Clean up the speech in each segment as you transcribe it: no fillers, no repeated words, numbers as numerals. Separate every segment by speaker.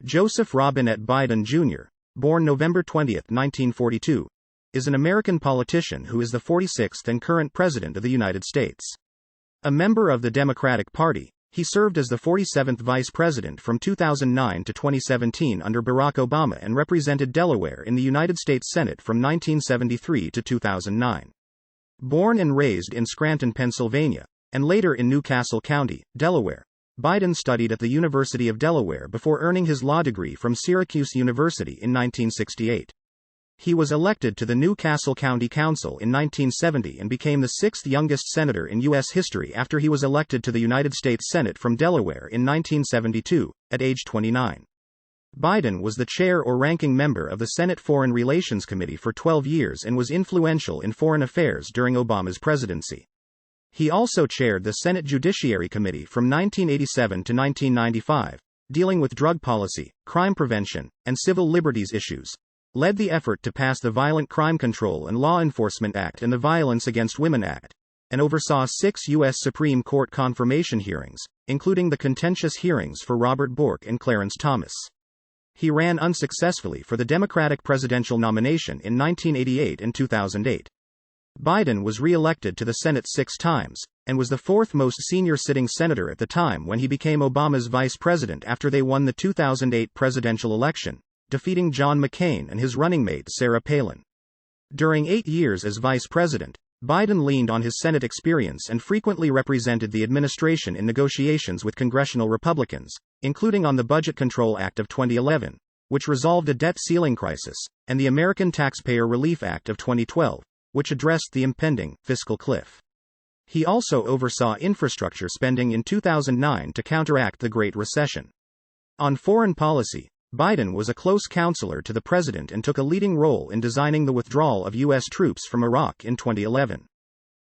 Speaker 1: Joseph Robinette Biden Jr., born November 20, 1942, is an American politician who is the 46th and current President of the United States. A member of the Democratic Party, he served as the 47th Vice President from 2009 to 2017 under Barack Obama and represented Delaware in the United States Senate from 1973 to 2009. Born and raised in Scranton, Pennsylvania, and later in New Castle County, Delaware, Biden studied at the University of Delaware before earning his law degree from Syracuse University in 1968. He was elected to the New Castle County Council in 1970 and became the sixth youngest senator in U.S. history after he was elected to the United States Senate from Delaware in 1972, at age 29. Biden was the chair or ranking member of the Senate Foreign Relations Committee for 12 years and was influential in foreign affairs during Obama's presidency. He also chaired the Senate Judiciary Committee from 1987 to 1995, dealing with drug policy, crime prevention, and civil liberties issues, led the effort to pass the Violent Crime Control and Law Enforcement Act and the Violence Against Women Act, and oversaw 6 U.S. Supreme Court confirmation hearings, including the contentious hearings for Robert Bork and Clarence Thomas. He ran unsuccessfully for the Democratic presidential nomination in 1988 and 2008. Biden was re-elected to the Senate 6 times, and was the fourth most senior sitting senator at the time when he became Obama's vice president after they won the 2008 presidential election, defeating John McCain and his running mate Sarah Palin. During 8 years as vice president, Biden leaned on his Senate experience and frequently represented the administration in negotiations with congressional Republicans, including on the Budget Control Act of 2011, which resolved a debt ceiling crisis, and the American Taxpayer Relief Act of 2012, which addressed the impending fiscal cliff. He also oversaw infrastructure spending in 2009 to counteract the Great Recession. On foreign policy, Biden was a close counselor to the president and took a leading role in designing the withdrawal of U.S. troops from Iraq in 2011.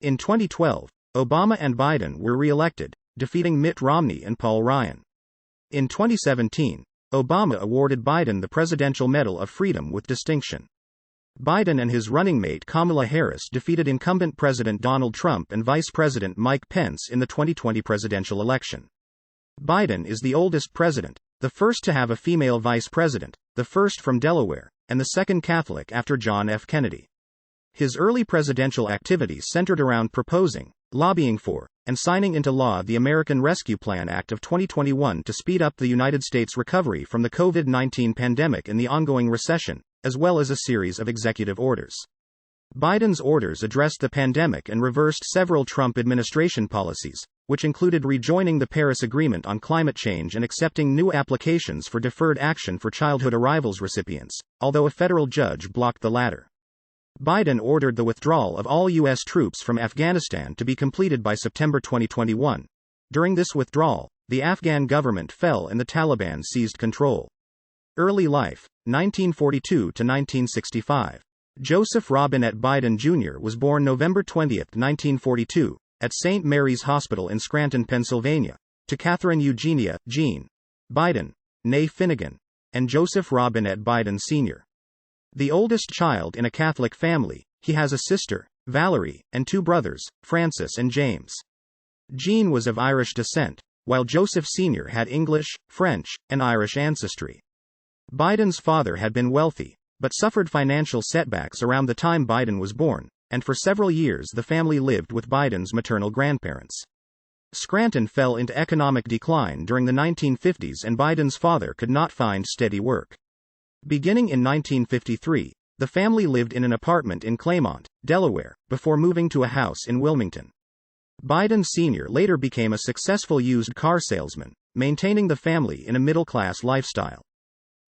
Speaker 1: In 2012, Obama and Biden were re-elected, defeating Mitt Romney and Paul Ryan. In 2017, Obama awarded Biden the Presidential Medal of Freedom with distinction. Biden and his running mate Kamala Harris defeated incumbent President Donald Trump and Vice President Mike Pence in the 2020 presidential election. Biden is the oldest president, the first to have a female vice president, the first from Delaware, and the second Catholic after John F. Kennedy. His early presidential activities centered around proposing, lobbying for, and signing into law the American Rescue Plan Act of 2021 to speed up the United States recovery from the COVID-19 pandemic and the ongoing recession, as well as a series of executive orders. Biden's orders addressed the pandemic and reversed several Trump administration policies, which included rejoining the Paris Agreement on climate change and accepting new applications for deferred action for childhood arrivals recipients, although a federal judge blocked the latter. Biden ordered the withdrawal of all U.S. troops from Afghanistan to be completed by September 2021. During this withdrawal, the Afghan government fell and the Taliban seized control. Early life, 1942 to 1965. Joseph Robinette Biden Jr. was born November 20, 1942, at St. Mary's Hospital in Scranton, Pennsylvania, to Catherine Eugenia, Jean Biden, née Finnegan, and Joseph Robinette Biden Sr. The oldest child in a Catholic family, he has a sister, Valerie, and 2 brothers, Francis and James. Jean was of Irish descent, while Joseph Sr. had English, French, and Irish ancestry. Biden's father had been wealthy, but suffered financial setbacks around the time Biden was born, and for several years the family lived with Biden's maternal grandparents. Scranton fell into economic decline during the 1950s and Biden's father could not find steady work. Beginning in 1953, the family lived in an apartment in Claymont, Delaware, before moving to a house in Wilmington. Biden Sr. later became a successful used car salesman, maintaining the family in a middle-class lifestyle.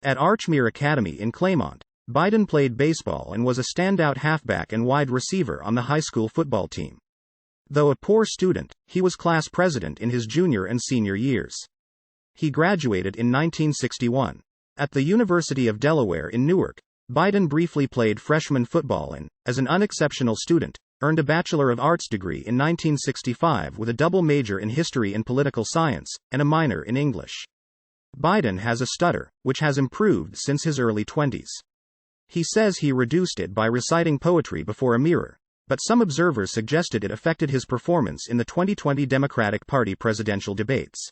Speaker 1: At Archmere Academy in Claymont, Biden played baseball and was a standout halfback and wide receiver on the high school football team. Though a poor student, he was class president in his junior and senior years. He graduated in 1961. At the University of Delaware in Newark, Biden briefly played freshman football and, as an unexceptional student, earned a Bachelor of Arts degree in 1965 with a double major in history and political science, and a minor in English. Biden has a stutter, which has improved since his early 20s. He says he reduced it by reciting poetry before a mirror, but some observers suggested it affected his performance in the 2020 Democratic Party presidential debates.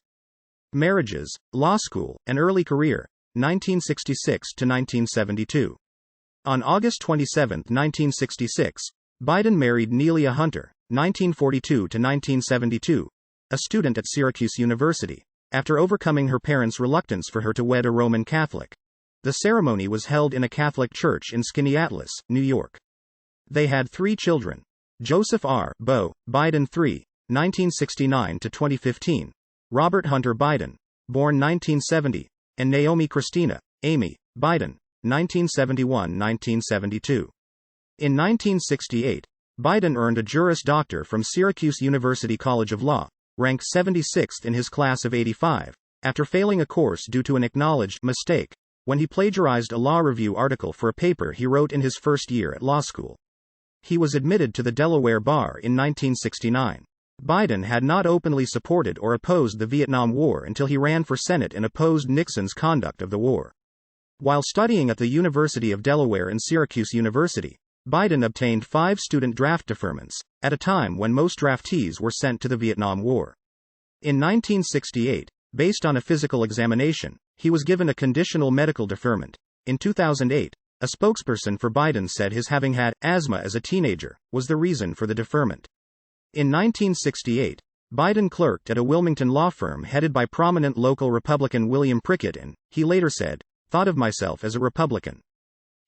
Speaker 1: Marriages, law school, and early career. 1966 to 1972. On August 27, 1966, Biden married Nelia Hunter, 1942 to 1972, a student at Syracuse University, after overcoming her parents' reluctance for her to wed a Roman Catholic. The ceremony was held in a Catholic church in Skaneateles, New York. They had 3 children: Joseph R. Beau Biden III, 1969 to 2015, Robert Hunter Biden, born 1970, and Naomi Christina, Amy, Biden, 1971-1972. In 1968, Biden earned a Juris Doctor from Syracuse University College of Law, ranked 76th in his class of 85, after failing a course due to an acknowledged mistake when he plagiarized a law review article for a paper he wrote in his first year at law school. He was admitted to the Delaware bar in 1969. Biden had not openly supported or opposed the Vietnam War until he ran for Senate and opposed Nixon's conduct of the war. While studying at the University of Delaware and Syracuse University, Biden obtained 5 student draft deferments, at a time when most draftees were sent to the Vietnam War. In 1968, based on a physical examination, he was given a conditional medical deferment. In 2008, a spokesperson for Biden said his having had asthma as a teenager was the reason for the deferment. In 1968, Biden clerked at a Wilmington law firm headed by prominent local Republican William Prickett and, he later said, thought of myself as a Republican.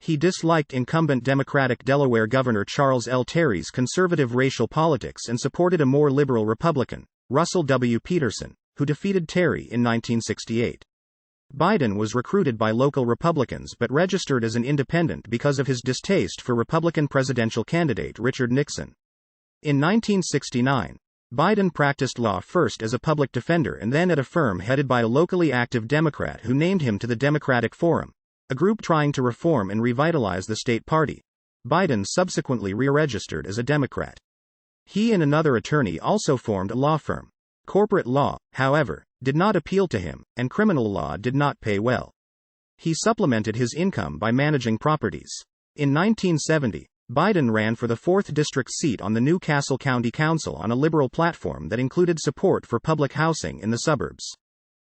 Speaker 1: He disliked incumbent Democratic Delaware Governor Charles L. Terry's conservative racial politics and supported a more liberal Republican, Russell W. Peterson, who defeated Terry in 1968. Biden was recruited by local Republicans but registered as an independent because of his distaste for Republican presidential candidate Richard Nixon. In 1969, Biden practiced law first as a public defender and then at a firm headed by a locally active Democrat who named him to the Democratic Forum, a group trying to reform and revitalize the state party. Biden subsequently re-registered as a Democrat. He and another attorney also formed a law firm. Corporate law, however, did not appeal to him, and criminal law did not pay well. He supplemented his income by managing properties. In 1970, Biden ran for the 4th district seat on the New Castle County Council on a liberal platform that included support for public housing in the suburbs.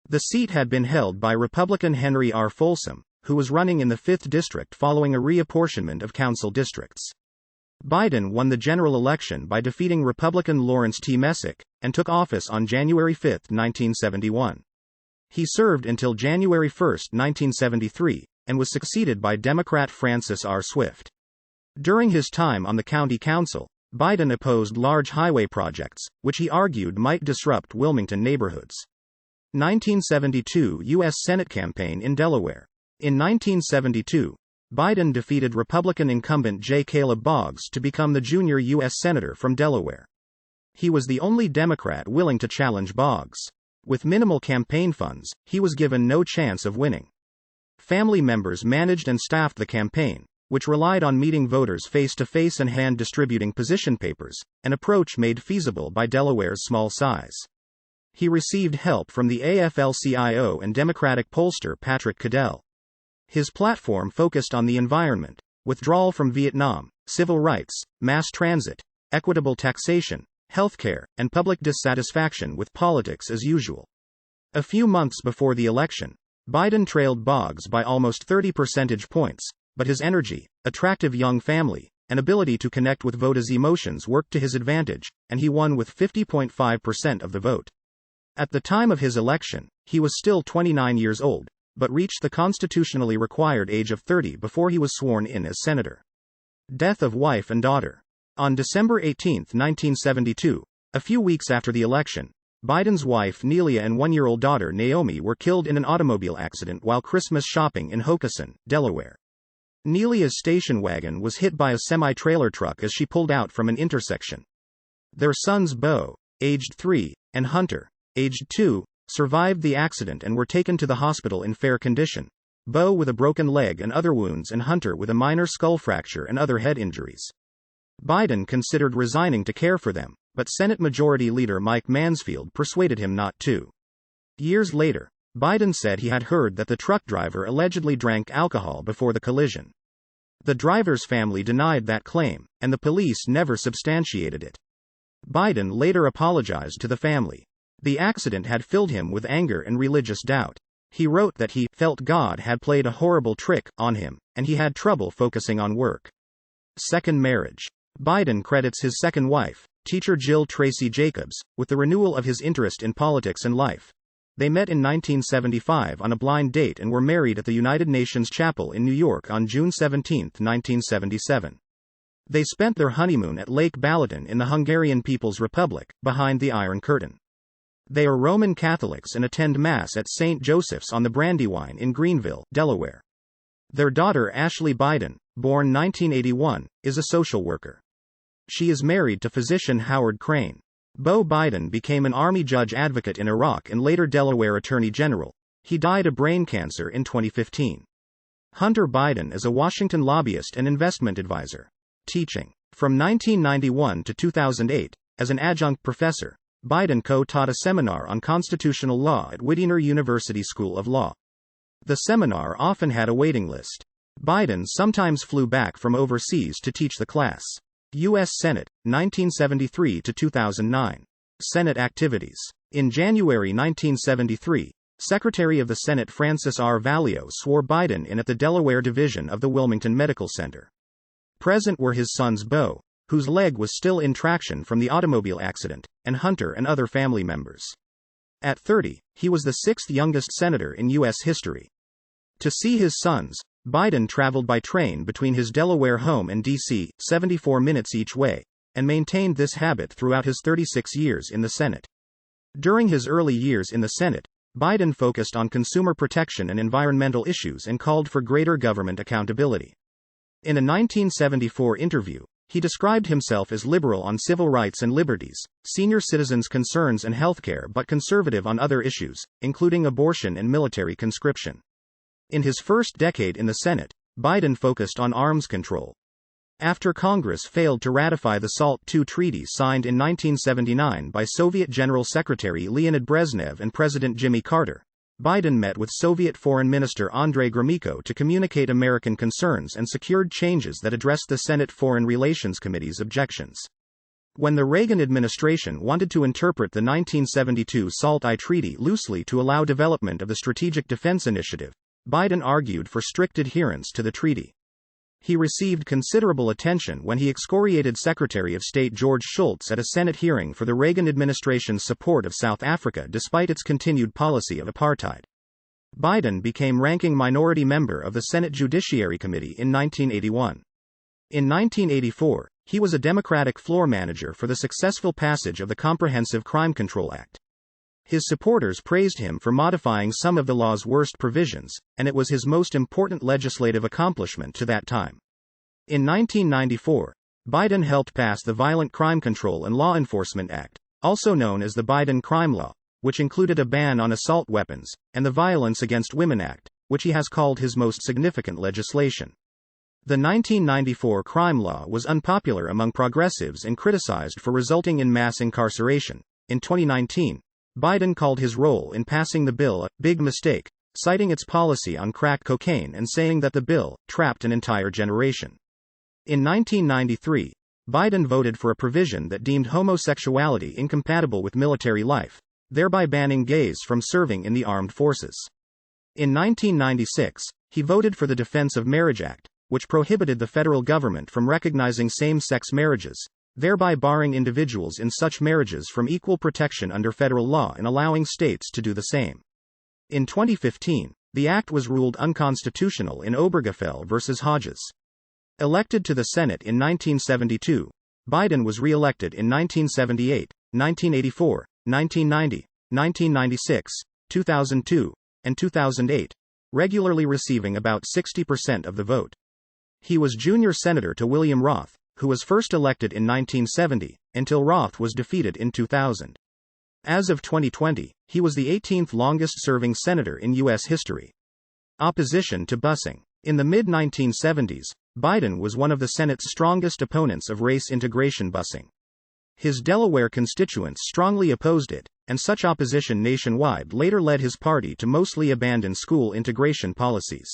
Speaker 1: The seat had been held by Republican Henry R. Folsom, who was running in the 5th district following a reapportionment of council districts. Biden won the general election by defeating Republican Lawrence T. Messick, and took office on January 5, 1971. He served until January 1, 1973, and was succeeded by Democrat Francis R. Swift. During his time on the county council, Biden opposed large highway projects, which he argued might disrupt Wilmington neighborhoods. 1972 U.S. Senate campaign in Delaware. In 1972, Biden defeated Republican incumbent J. Caleb Boggs to become the junior U.S. Senator from Delaware. He was the only Democrat willing to challenge Boggs. With minimal campaign funds, he was given no chance of winning. Family members managed and staffed the campaign, which relied on meeting voters face-to-face and hand-distributing position papers, an approach made feasible by Delaware's small size. He received help from the AFL-CIO and Democratic pollster Patrick Cadell. His platform focused on the environment, withdrawal from Vietnam, civil rights, mass transit, equitable taxation, healthcare, and public dissatisfaction with politics as usual. A few months before the election, Biden trailed Boggs by almost 30 percentage points, but his energy, attractive young family, and ability to connect with voters' emotions worked to his advantage, and he won with 50.5% of the vote. At the time of his election, he was still 29 years old, but reached the constitutionally required age of 30 before he was sworn in as senator. Death of wife and daughter. On December 18, 1972, a few weeks after the election, Biden's wife Nelia and 1-year-old daughter Naomi were killed in an automobile accident while Christmas shopping in Hockessin, Delaware. Nelia's station wagon was hit by a semi-trailer truck as she pulled out from an intersection. Their sons Beau, aged 3, and Hunter, aged 2, survived the accident and were taken to the hospital in fair condition, Beau with a broken leg and other wounds and Hunter with a minor skull fracture and other head injuries. Biden considered resigning to care for them, but Senate Majority Leader Mike Mansfield persuaded him not to. Years later, Biden said he had heard that the truck driver allegedly drank alcohol before the collision. The driver's family denied that claim, and the police never substantiated it. Biden later apologized to the family. The accident had filled him with anger and religious doubt. He wrote that he felt God had played a horrible trick on him, and he had trouble focusing on work. Second marriage. Biden credits his second wife, teacher Jill Tracy Jacobs, with the renewal of his interest in politics and life. They met in 1975 on a blind date and were married at the United Nations Chapel in New York on June 17, 1977. They spent their honeymoon at Lake Balaton in the Hungarian People's Republic, behind the Iron Curtain. They are Roman Catholics and attend Mass at St. Joseph's on the Brandywine in Greenville, Delaware. Their daughter Ashley Biden, born 1981, is a social worker. She is married to physician Howard Crane. Beau Biden became an Army judge advocate in Iraq and later Delaware Attorney General. He died of brain cancer in 2015. Hunter Biden is a Washington lobbyist and investment advisor. Teaching. From 1991 to 2008, as an adjunct professor, Biden co-taught a seminar on constitutional law at Widener University School of Law. The seminar often had a waiting list. Biden sometimes flew back from overseas to teach the class. U.S. Senate, 1973 to 2009. Senate activities. In January 1973, Secretary of the Senate Francis R. Valeo swore Biden in at the Delaware Division of the Wilmington Medical Center. Present were his sons Beau, whose leg was still in traction from the automobile accident, and Hunter and other family members. At 30, he was the sixth youngest senator in U.S. history. To see his sons, Biden traveled by train between his Delaware home and D.C., 74 minutes each way, and maintained this habit throughout his 36 years in the Senate. During his early years in the Senate, Biden focused on consumer protection and environmental issues and called for greater government accountability. In a 1974 interview, he described himself as liberal on civil rights and liberties, senior citizens' concerns and healthcare, but conservative on other issues, including abortion and military conscription. In his first decade in the Senate, Biden focused on arms control. After Congress failed to ratify the SALT II treaty signed in 1979 by Soviet General Secretary Leonid Brezhnev and President Jimmy Carter, Biden met with Soviet Foreign Minister Andrei Gromyko to communicate American concerns and secured changes that addressed the Senate Foreign Relations Committee's objections. When the Reagan administration wanted to interpret the 1972 SALT I treaty loosely to allow development of the Strategic Defense Initiative, Biden argued for strict adherence to the treaty. He received considerable attention when he excoriated Secretary of State George Shultz at a Senate hearing for the Reagan administration's support of South Africa despite its continued policy of apartheid. Biden became ranking minority member of the Senate Judiciary Committee in 1981. In 1984, he was a Democratic floor manager for the successful passage of the Comprehensive Crime Control Act. His supporters praised him for modifying some of the law's worst provisions, and it was his most important legislative accomplishment to that time. In 1994, Biden helped pass the Violent Crime Control and Law Enforcement Act, also known as the Biden Crime Law, which included a ban on assault weapons, and the Violence Against Women Act, which he has called his most significant legislation. The 1994 crime law was unpopular among progressives and criticized for resulting in mass incarceration. In 2019, Biden called his role in passing the bill a big mistake, citing its policy on crack cocaine and saying that the bill trapped an entire generation. In 1993, Biden voted for a provision that deemed homosexuality incompatible with military life, thereby banning gays from serving in the armed forces. In 1996, he voted for the Defense of Marriage Act, which prohibited the federal government from recognizing same-sex marriages, thereby barring individuals in such marriages from equal protection under federal law and allowing states to do the same. In 2015, the act was ruled unconstitutional in Obergefell v. Hodges. Elected to the Senate in 1972, Biden was re-elected in 1978, 1984, 1990, 1996, 2002, and 2008, regularly receiving about 60% of the vote. He was junior senator to William Roth, who was first elected in 1970, until Roth was defeated in 2000. As of 2020, he was the 18th longest-serving senator in U.S. history. Opposition to busing. In the mid-1970s, Biden was one of the Senate's strongest opponents of race integration busing. His Delaware constituents strongly opposed it, and such opposition nationwide later led his party to mostly abandon school integration policies.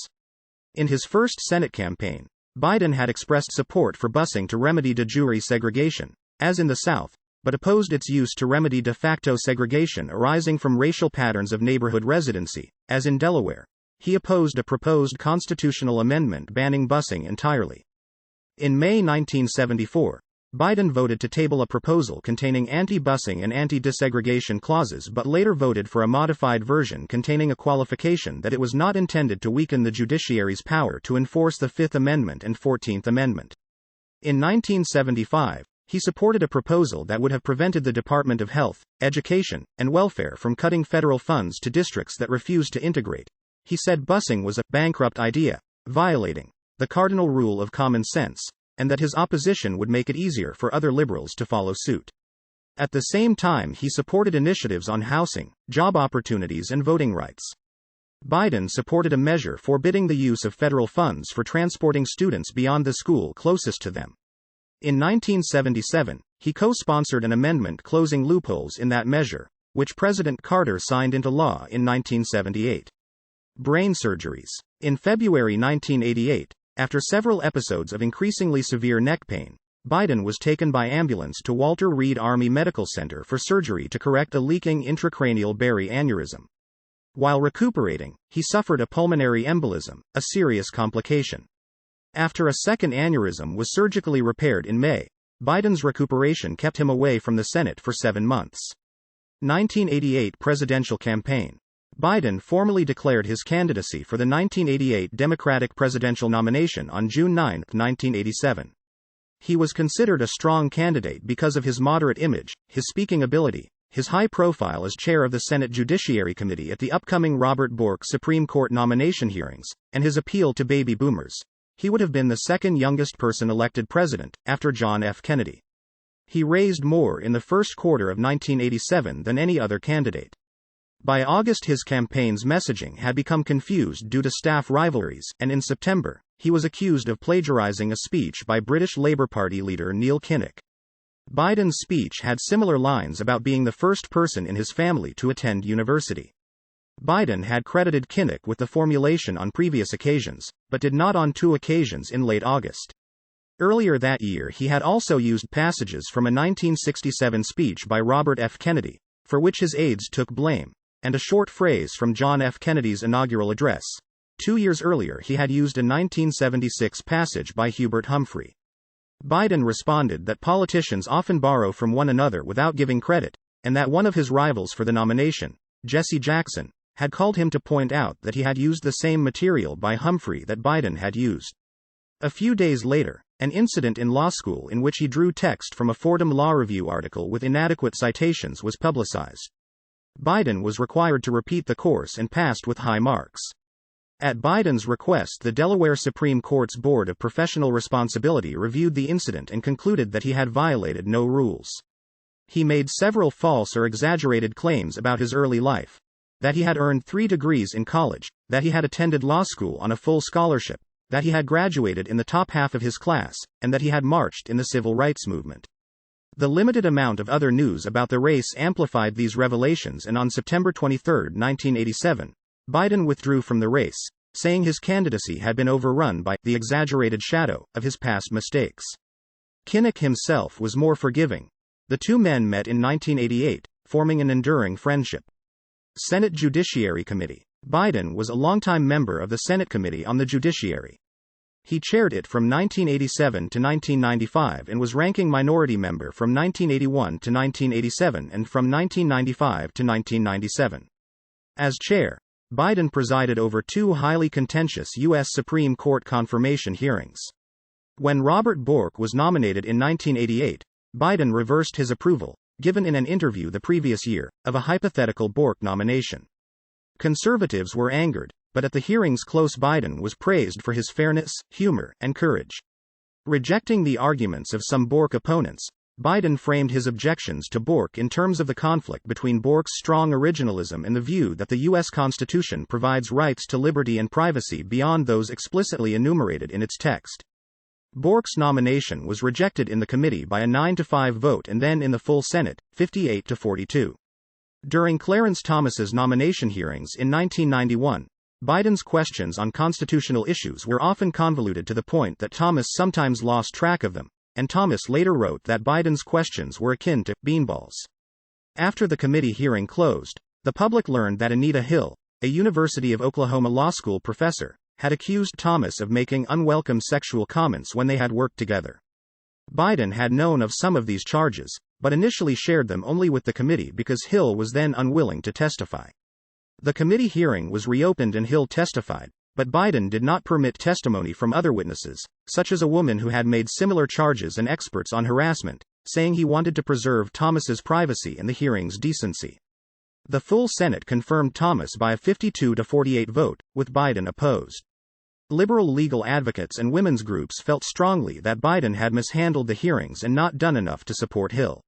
Speaker 1: In his first Senate campaign, Biden had expressed support for busing to remedy de jure segregation, as in the South, but opposed its use to remedy de facto segregation arising from racial patterns of neighborhood residency, as in Delaware. He opposed a proposed constitutional amendment banning busing entirely. In May 1974, Biden voted to table a proposal containing anti-busing and anti-desegregation clauses but later voted for a modified version containing a qualification that it was not intended to weaken the judiciary's power to enforce the Fifth Amendment and 14th Amendment. In 1975, he supported a proposal that would have prevented the Department of Health, Education, and Welfare from cutting federal funds to districts that refused to integrate. He said busing was a bankrupt idea, violating the cardinal rule of common sense, and that his opposition would make it easier for other liberals to follow suit. At the same time, he supported initiatives on housing, job opportunities, and voting rights. Biden supported a measure forbidding the use of federal funds for transporting students beyond the school closest to them. In 1977, he co-sponsored an amendment closing loopholes in that measure, which President Carter signed into law in 1978. Brain surgeries. In February 1988, after several episodes of increasingly severe neck pain, Biden was taken by ambulance to Walter Reed Army Medical Center for surgery to correct a leaking intracranial berry aneurysm. While recuperating, he suffered a pulmonary embolism, a serious complication. After a second aneurysm was surgically repaired in May, Biden's recuperation kept him away from the Senate for 7 months. 1988 presidential campaign. Biden formally declared his candidacy for the 1988 Democratic presidential nomination on June 9, 1987. He was considered a strong candidate because of his moderate image, his speaking ability, his high profile as chair of the Senate Judiciary Committee at the upcoming Robert Bork Supreme Court nomination hearings, and his appeal to baby boomers. He would have been the second youngest person elected president, after John F. Kennedy. He raised more in the first quarter of 1987 than any other candidate. By August, his campaign's messaging had become confused due to staff rivalries, and in September, he was accused of plagiarizing a speech by British Labour Party leader Neil Kinnock. Biden's speech had similar lines about being the first person in his family to attend university. Biden had credited Kinnock with the formulation on previous occasions, but did not on 2 occasions in late August. Earlier that year, he had also used passages from a 1967 speech by Robert F. Kennedy, for which his aides took blame, and a short phrase from John F. Kennedy's inaugural address. 2 years earlier, he had used a 1976 passage by Hubert Humphrey. Biden responded that politicians often borrow from one another without giving credit, and that one of his rivals for the nomination, Jesse Jackson, had called him to point out that he had used the same material by Humphrey that Biden had used. A few days later, an incident in law school in which he drew text from a Fordham Law Review article with inadequate citations was publicized. Biden was required to repeat the course and passed with high marks. At Biden's request, the Delaware Supreme Court's Board of Professional Responsibility reviewed the incident and concluded that he had violated no rules. He made several false or exaggerated claims about his early life. That he had earned 3 degrees in college, that he had attended law school on a full scholarship, that he had graduated in the top half of his class, and that he had marched in the civil rights movement. The limited amount of other news about the race amplified these revelations, and on September 23, 1987, Biden withdrew from the race, saying his candidacy had been overrun by the exaggerated shadow of his past mistakes. Kinnock himself was more forgiving. The two men met in 1988, forming an enduring friendship. Senate Judiciary Committee. Biden was a longtime member of the Senate Committee on the Judiciary. He chaired it from 1987 to 1995 and was ranking minority member from 1981 to 1987 and from 1995 to 1997. As chair, Biden presided over 2 highly contentious U.S. Supreme Court confirmation hearings. When Robert Bork was nominated in 1988, Biden reversed his approval, given in an interview the previous year, of a hypothetical Bork nomination. Conservatives were angered, but at the hearings close, Biden was praised for his fairness, humor, and courage. Rejecting the arguments of some Bork opponents, Biden framed his objections to Bork in terms of the conflict between Bork's strong originalism and the view that the U.S. Constitution provides rights to liberty and privacy beyond those explicitly enumerated in its text. Bork's nomination was rejected in the committee by a 9-5 vote and then in the full Senate, 58-42. During Clarence Thomas's nomination hearings in 1991, Biden's questions on constitutional issues were often convoluted to the point that Thomas sometimes lost track of them, and Thomas later wrote that Biden's questions were akin to beanballs. After the committee hearing closed, the public learned that Anita Hill, a University of Oklahoma Law School professor, had accused Thomas of making unwelcome sexual comments when they had worked together. Biden had known of some of these charges, but initially shared them only with the committee because Hill was then unwilling to testify. The committee hearing was reopened and Hill testified, but Biden did not permit testimony from other witnesses, such as a woman who had made similar charges and experts on harassment, saying he wanted to preserve Thomas's privacy and the hearing's decency. The full Senate confirmed Thomas by a 52-48 vote, with Biden opposed. Liberal legal advocates and women's groups felt strongly that Biden had mishandled the hearings and not done enough to support Hill.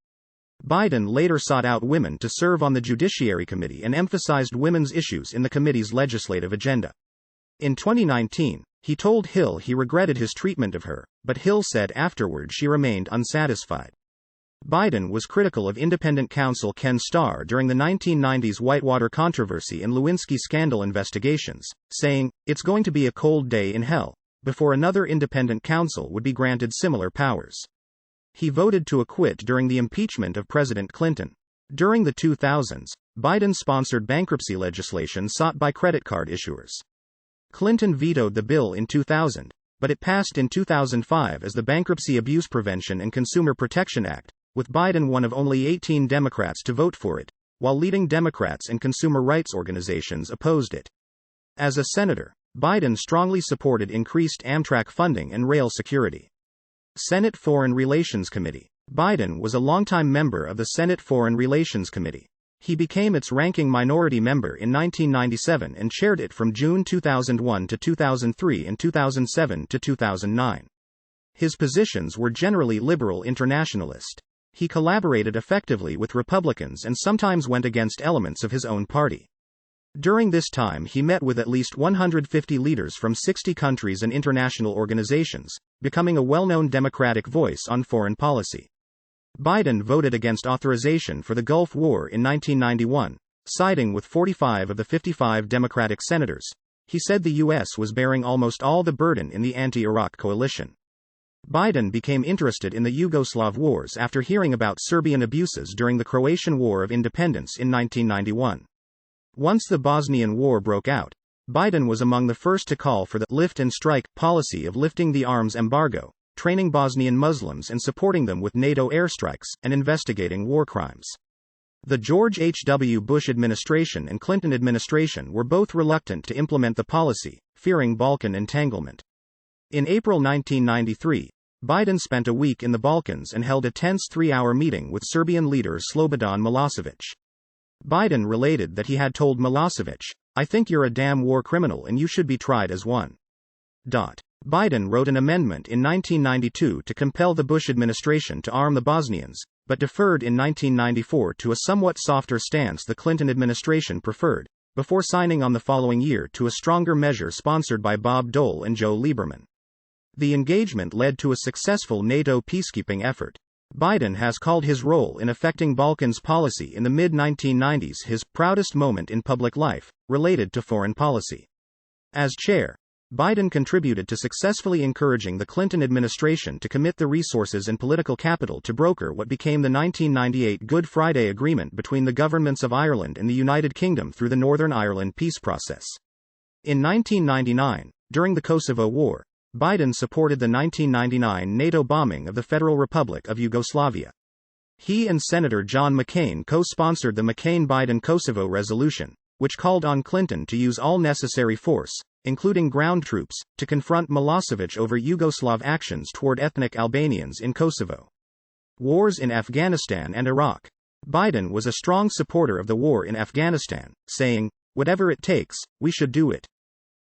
Speaker 1: Biden later sought out women to serve on the Judiciary Committee and emphasized women's issues in the committee's legislative agenda. In 2019, he told Hill he regretted his treatment of her, but Hill said afterward she remained unsatisfied. Biden was critical of independent counsel Ken Starr during the 1990s Whitewater controversy and Lewinsky scandal investigations, saying, "It's going to be a cold day in hell," before another independent counsel would be granted similar powers. He voted to acquit during the impeachment of President Clinton. During the 2000s, Biden sponsored bankruptcy legislation sought by credit card issuers. Clinton vetoed the bill in 2000, but it passed in 2005 as the Bankruptcy Abuse Prevention and Consumer Protection Act, with Biden one of only 18 Democrats to vote for it, while leading Democrats and consumer rights organizations opposed it. As a senator, Biden strongly supported increased Amtrak funding and rail security. Senate Foreign Relations Committee. Biden was a longtime member of the Senate Foreign Relations Committee. He became its ranking minority member in 1997 and chaired it from June 2001 to 2003 and 2007 to 2009. His positions were generally liberal internationalist. He collaborated effectively with Republicans and sometimes went against elements of his own party. During this time he met with at least 150 leaders from 60 countries and international organizations, becoming a well-known Democratic voice on foreign policy. Biden voted against authorization for the Gulf War in 1991, siding with 45 of the 55 Democratic senators. He said the U.S. was bearing almost all the burden in the anti-Iraq coalition. Biden became interested in the Yugoslav wars after hearing about Serbian abuses during the Croatian War of Independence in 1991. Once the Bosnian War broke out, Biden was among the first to call for the lift and strike policy of lifting the arms embargo, training Bosnian Muslims and supporting them with NATO airstrikes, and investigating war crimes. The George H.W. Bush administration and Clinton administration were both reluctant to implement the policy, fearing Balkan entanglement. In April 1993, Biden spent a week in the Balkans and held a tense 3-hour meeting with Serbian leader Slobodan Milosevic. Biden related that he had told Milosevic, "I think you're a damn war criminal and you should be tried as one." Biden wrote an amendment in 1992 to compel the Bush administration to arm the Bosnians, but deferred in 1994 to a somewhat softer stance the Clinton administration preferred, before signing on the following year to a stronger measure sponsored by Bob Dole and Joe Lieberman. The engagement led to a successful NATO peacekeeping effort. Biden has called his role in affecting Balkans policy in the mid-1990s his proudest moment in public life, related to foreign policy. As chair, Biden contributed to successfully encouraging the Clinton administration to commit the resources and political capital to broker what became the 1998 Good Friday Agreement between the governments of Ireland and the United Kingdom through the Northern Ireland peace process. In 1999, during the Kosovo War, Biden supported the 1999 NATO bombing of the Federal Republic of Yugoslavia. He and Senator John McCain co-sponsored the McCain-Biden Kosovo resolution, which called on Clinton to use all necessary force, including ground troops, to confront Milosevic over Yugoslav actions toward ethnic Albanians in Kosovo. Wars in Afghanistan and Iraq. Biden was a strong supporter of the war in Afghanistan, saying, "Whatever it takes, we should do it."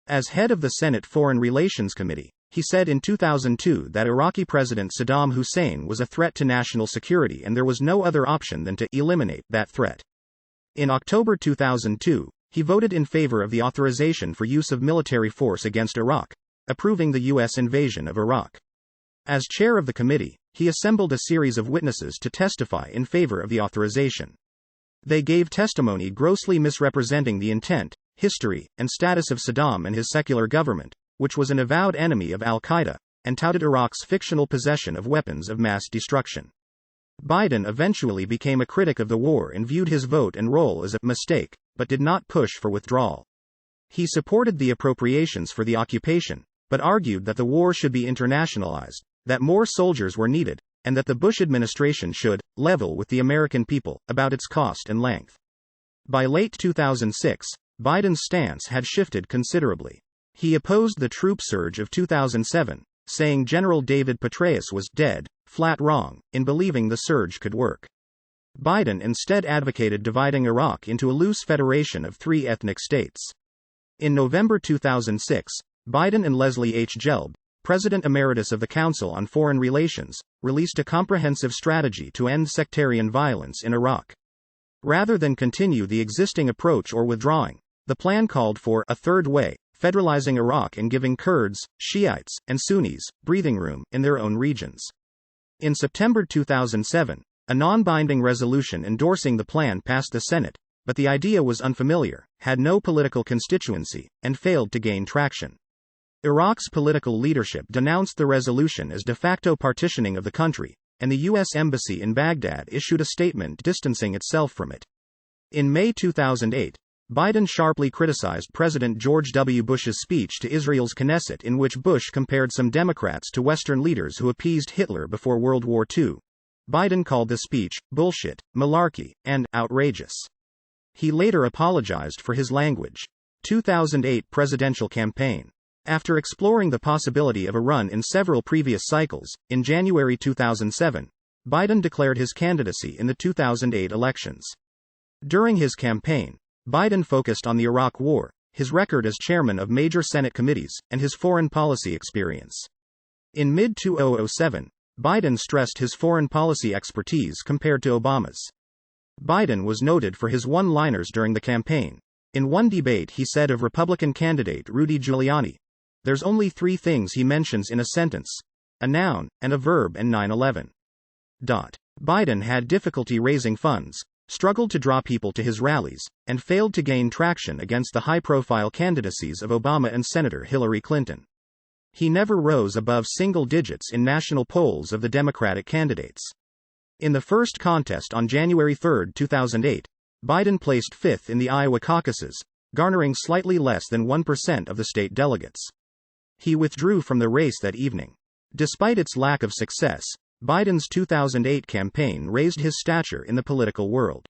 Speaker 1: As head of the Senate Foreign Relations Committee, he said in 2002 that Iraqi President Saddam Hussein was a threat to national security and there was no other option than to eliminate that threat. In October 2002, he voted in favor of the authorization for use of military force against Iraq, approving the U.S. invasion of Iraq. As chair of the committee, he assembled a series of witnesses to testify in favor of the authorization. They gave testimony grossly misrepresenting the intent, history, and status of Saddam and his secular government, which was an avowed enemy of al-Qaeda, and touted Iraq's fictional possession of weapons of mass destruction. Biden eventually became a critic of the war and viewed his vote and role as a mistake, but did not push for withdrawal. He supported the appropriations for the occupation, but argued that the war should be internationalized, that more soldiers were needed, and that the Bush administration should level with the American people about its cost and length. By late 2006, Biden's stance had shifted considerably. He opposed the troop surge of 2007, saying General David Petraeus was dead, flat wrong, in believing the surge could work. Biden instead advocated dividing Iraq into a loose federation of 3 ethnic states. In November 2006, Biden and Leslie H. Gelb, President Emeritus of the Council on Foreign Relations, released a comprehensive strategy to end sectarian violence in Iraq. Rather than continue the existing approach or withdrawing, the plan called for a third way, federalizing Iraq and giving Kurds, Shiites, and Sunnis breathing room in their own regions. In September 2007, a non-binding resolution endorsing the plan passed the Senate, but the idea was unfamiliar, had no political constituency, and failed to gain traction. Iraq's political leadership denounced the resolution as de facto partitioning of the country, and the U.S. Embassy in Baghdad issued a statement distancing itself from it. In May 2008, Biden sharply criticized President George W. Bush's speech to Israel's Knesset, in which Bush compared some Democrats to Western leaders who appeased Hitler before World War II. Biden called the speech bullshit, malarkey, and outrageous. He later apologized for his language. 2008 presidential campaign. After exploring the possibility of a run in several previous cycles, in January 2007, Biden declared his candidacy in the 2008 elections. During his campaign, Biden focused on the Iraq War, his record as chairman of major Senate committees, and his foreign policy experience. In mid-2007, Biden stressed his foreign policy expertise compared to Obama's. Biden was noted for his one-liners during the campaign. In one debate he said of Republican candidate Rudy Giuliani, "There's only 3 things he mentions in a sentence: a noun, and a verb, and 9/11." Biden had difficulty raising funds, struggled to draw people to his rallies, and failed to gain traction against the high-profile candidacies of Obama and Senator Hillary Clinton. He never rose above single digits in national polls of the Democratic candidates. In the first contest on January 3, 2008, Biden placed 5th in the Iowa caucuses, garnering slightly less than 1% of the state delegates. He withdrew from the race that evening. Despite its lack of success, Biden's 2008 campaign raised his stature in the political world.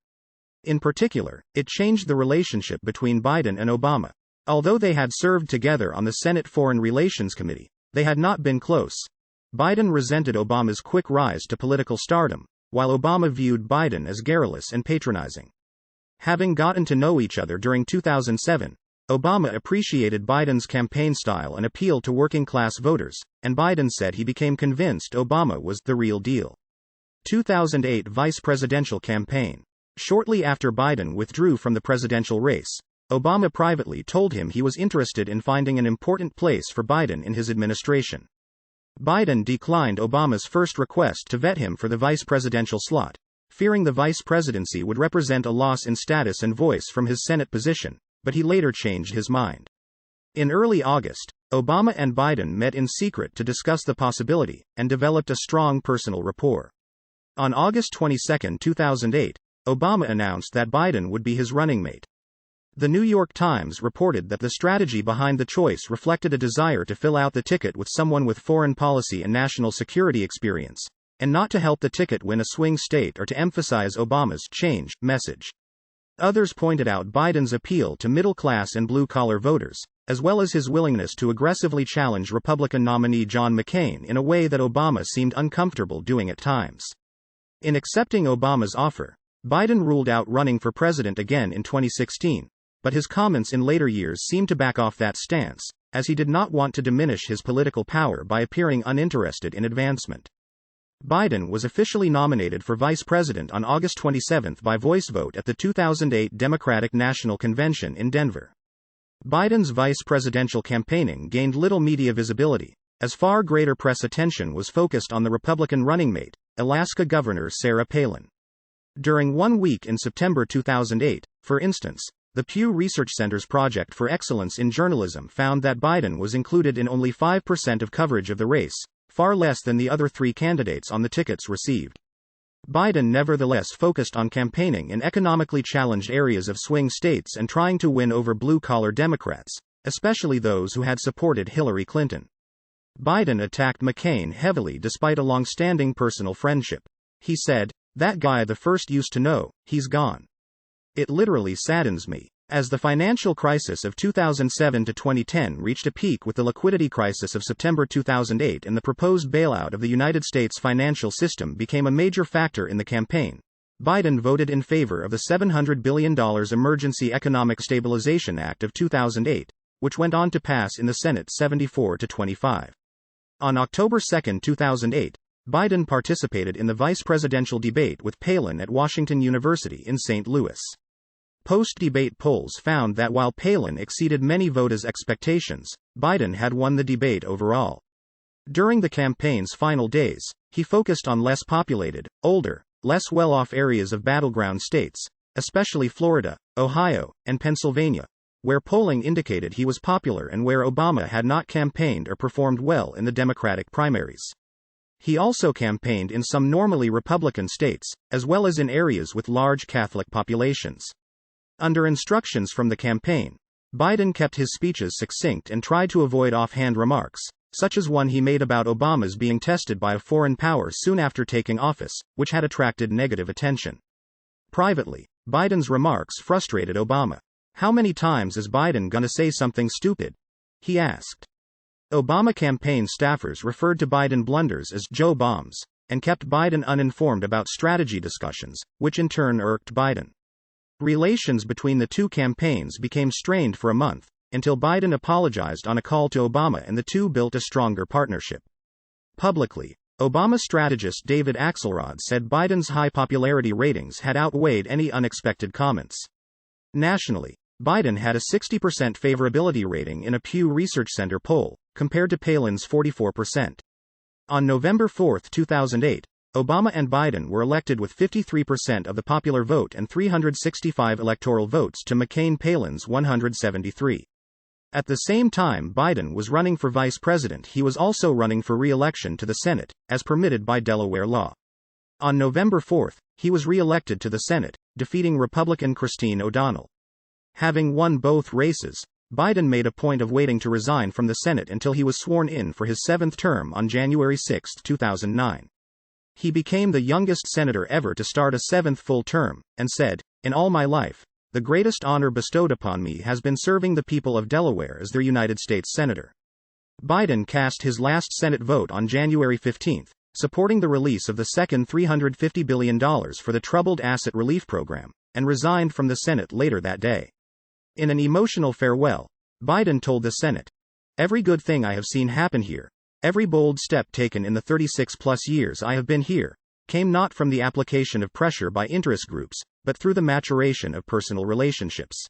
Speaker 1: In particular, it changed the relationship between Biden and Obama. Although they had served together on the Senate Foreign Relations Committee, they had not been close. Biden resented Obama's quick rise to political stardom, while Obama viewed Biden as garrulous and patronizing. Having gotten to know each other during 2007, Obama appreciated Biden's campaign style and appeal to working-class voters, and Biden said he became convinced Obama was the real deal. 2008 vice presidential campaign. Shortly after Biden withdrew from the presidential race, Obama privately told him he was interested in finding an important place for Biden in his administration. Biden declined Obama's first request to vet him for the vice presidential slot, fearing the vice presidency would represent a loss in status and voice from his Senate position, but he later changed his mind. In early August, Obama and Biden met in secret to discuss the possibility, and developed a strong personal rapport. On August 22, 2008, Obama announced that Biden would be his running mate. The New York Times reported that the strategy behind the choice reflected a desire to fill out the ticket with someone with foreign policy and national security experience, and not to help the ticket win a swing state or to emphasize Obama's change message. Others pointed out Biden's appeal to middle-class and blue-collar voters, as well as his willingness to aggressively challenge Republican nominee John McCain in a way that Obama seemed uncomfortable doing at times. In accepting Obama's offer, Biden ruled out running for president again in 2016, but his comments in later years seemed to back off that stance, as he did not want to diminish his political power by appearing uninterested in advancement. Biden was officially nominated for vice president on August 27 by voice vote at the 2008 Democratic National Convention in Denver. Biden's vice presidential campaigning gained little media visibility, as far greater press attention was focused on the Republican running mate, Alaska Governor Sarah Palin. During 1 week in September 2008, for instance, The Pew Research Center's Project for Excellence in Journalism found that Biden was included in only 5% of coverage of the race, far less than the other three candidates on the tickets received. Biden nevertheless focused on campaigning in economically challenged areas of swing states and trying to win over blue-collar Democrats, especially those who had supported Hillary Clinton. Biden attacked McCain heavily despite a long-standing personal friendship. He said, "That guy the first used to know, he's gone. It literally saddens me." As the financial crisis of 2007 to 2010 reached a peak with the liquidity crisis of September 2008 and the proposed bailout of the United States financial system became a major factor in the campaign, Biden voted in favor of the $700 billion Emergency Economic Stabilization Act of 2008, which went on to pass in the Senate 74 to 25. On October 2, 2008, Biden participated in the vice presidential debate with Palin at Washington University in St. Louis. Post-debate polls found that while Palin exceeded many voters' expectations, Biden had won the debate overall. During the campaign's final days, he focused on less populated, older, less well-off areas of battleground states, especially Florida, Ohio, and Pennsylvania, where polling indicated he was popular and where Obama had not campaigned or performed well in the Democratic primaries. He also campaigned in some normally Republican states, as well as in areas with large Catholic populations. Under instructions from the campaign, Biden kept his speeches succinct and tried to avoid offhand remarks, such as one he made about Obama's being tested by a foreign power soon after taking office, which had attracted negative attention. Privately, Biden's remarks frustrated Obama. "How many times is Biden gonna say something stupid?" he asked. Obama campaign staffers referred to Biden blunders as Joe bombs, and kept Biden uninformed about strategy discussions, which in turn irked Biden. Relations between the two campaigns became strained for a month, until Biden apologized on a call to Obama and the two built a stronger partnership. Publicly, Obama strategist David Axelrod said Biden's high popularity ratings had outweighed any unexpected comments. Nationally, Biden had a 60% favorability rating in a Pew Research Center poll, compared to Palin's 44%. On November 4, 2008, Obama and Biden were elected with 53% of the popular vote and 365 electoral votes to McCain-Palin's 173. At the same time Biden was running for vice president, he was also running for re-election to the Senate, as permitted by Delaware law. On November 4, he was re-elected to the Senate, defeating Republican Christine O'Donnell. Having won both races, Biden made a point of waiting to resign from the Senate until he was sworn in for his seventh term on January 6, 2009. He became the youngest senator ever to start a seventh full term, and said, "In all my life, the greatest honor bestowed upon me has been serving the people of Delaware as their United States Senator." Biden cast his last Senate vote on January 15, supporting the release of the second $350 billion for the Troubled Asset Relief Program, and resigned from the Senate later that day. In an emotional farewell, Biden told the Senate, "Every good thing I have seen happen here, every bold step taken in the 36-plus years I have been here, came not from the application of pressure by interest groups, but through the maturation of personal relationships."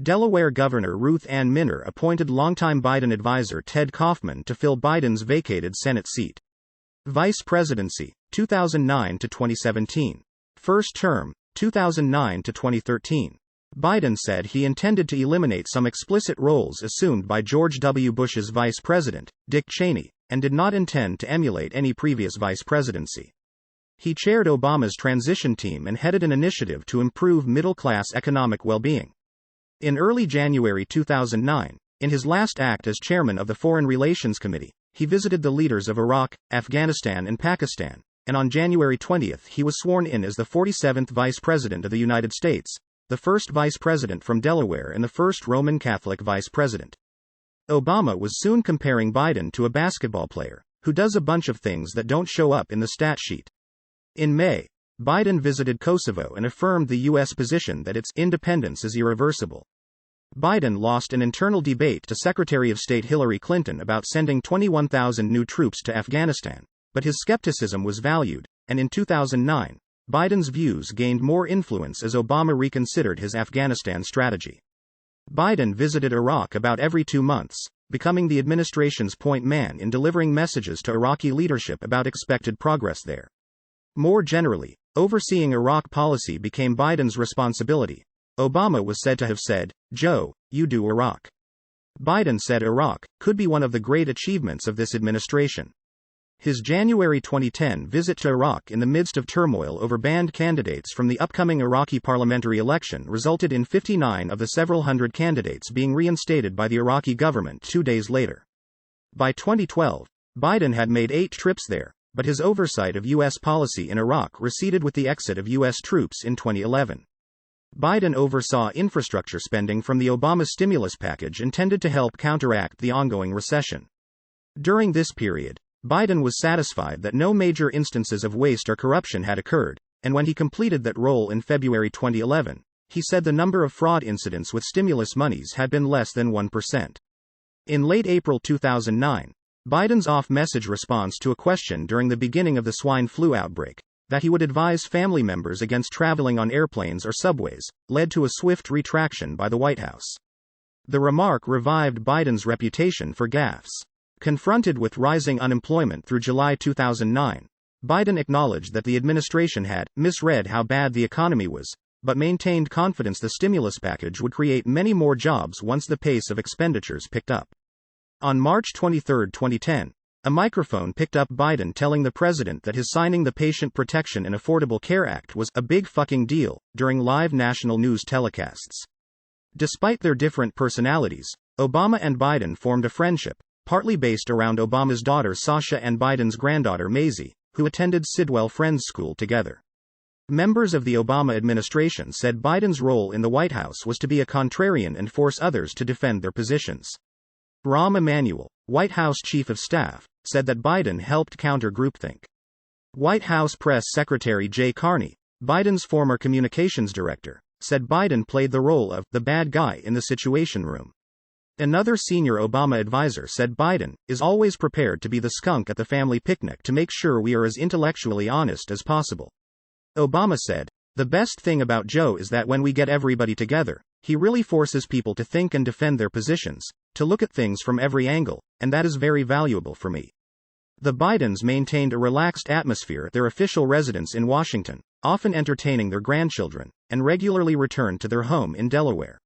Speaker 1: Delaware Governor Ruth Ann Minner appointed longtime Biden advisor Ted Kaufman to fill Biden's vacated Senate seat. Vice Presidency, 2009 to 2017. First term, 2009 to 2013. Biden said he intended to eliminate some explicit roles assumed by George W. Bush's vice president, Dick Cheney, and did not intend to emulate any previous vice presidency. He chaired Obama's transition team and headed an initiative to improve middle-class economic well-being. In early January 2009, in his last act as chairman of the Foreign Relations Committee, he visited the leaders of Iraq, Afghanistan and Pakistan, and on January 20 he was sworn in as the 47th Vice President of the United States, the first vice president from Delaware and the first Roman Catholic vice president. Obama was soon comparing Biden to a basketball player, who does a bunch of things that don't show up in the stat sheet. In May, Biden visited Kosovo and affirmed the U.S. position that its independence is irreversible. Biden lost an internal debate to Secretary of State Hillary Clinton about sending 21,000 new troops to Afghanistan, but his skepticism was valued, and in 2009, Biden's views gained more influence as Obama reconsidered his Afghanistan strategy. Biden visited Iraq about every 2 months, becoming the administration's point man in delivering messages to Iraqi leadership about expected progress there. More generally, overseeing Iraq policy became Biden's responsibility, Obama was said to have said, "Joe, you do Iraq." Biden said Iraq could be one of the great achievements of this administration. His January 2010 visit to Iraq in the midst of turmoil over banned candidates from the upcoming Iraqi parliamentary election resulted in 59 of the several hundred candidates being reinstated by the Iraqi government 2 days later. By 2012, Biden had made 8 trips there, but his oversight of U.S. policy in Iraq receded with the exit of U.S. troops in 2011. Biden oversaw infrastructure spending from the Obama stimulus package intended to help counteract the ongoing recession. During this period, Biden was satisfied that no major instances of waste or corruption had occurred, and when he completed that role in February 2011, he said the number of fraud incidents with stimulus monies had been less than 1%. In late April 2009, Biden's off-message response to a question during the beginning of the swine flu outbreak, that he would advise family members against traveling on airplanes or subways, led to a swift retraction by the White House. The remark revived Biden's reputation for gaffes. Confronted with rising unemployment through July 2009, Biden acknowledged that the administration had misread how bad the economy was, but maintained confidence the stimulus package would create many more jobs once the pace of expenditures picked up. On March 23, 2010, a microphone picked up Biden telling the president that his signing the Patient Protection and Affordable Care Act was a big fucking deal during live national news telecasts. Despite their different personalities, Obama and Biden formed a friendship, partly based around Obama's daughter Sasha and Biden's granddaughter Maisie, who attended Sidwell Friends School together. Members of the Obama administration said Biden's role in the White House was to be a contrarian and force others to defend their positions. Rahm Emanuel, White House Chief of Staff, said that Biden helped counter groupthink. White House Press Secretary Jay Carney, Biden's former communications director, said Biden played the role of the bad guy in the Situation Room. Another senior Obama advisor said Biden is always prepared to be the skunk at the family picnic to make sure we are as intellectually honest as possible. Obama said, "The best thing about Joe is that when we get everybody together, he really forces people to think and defend their positions, to look at things from every angle, and that is very valuable for me." The Bidens maintained a relaxed atmosphere at their official residence in Washington, often entertaining their grandchildren, and regularly returned to their home in Delaware.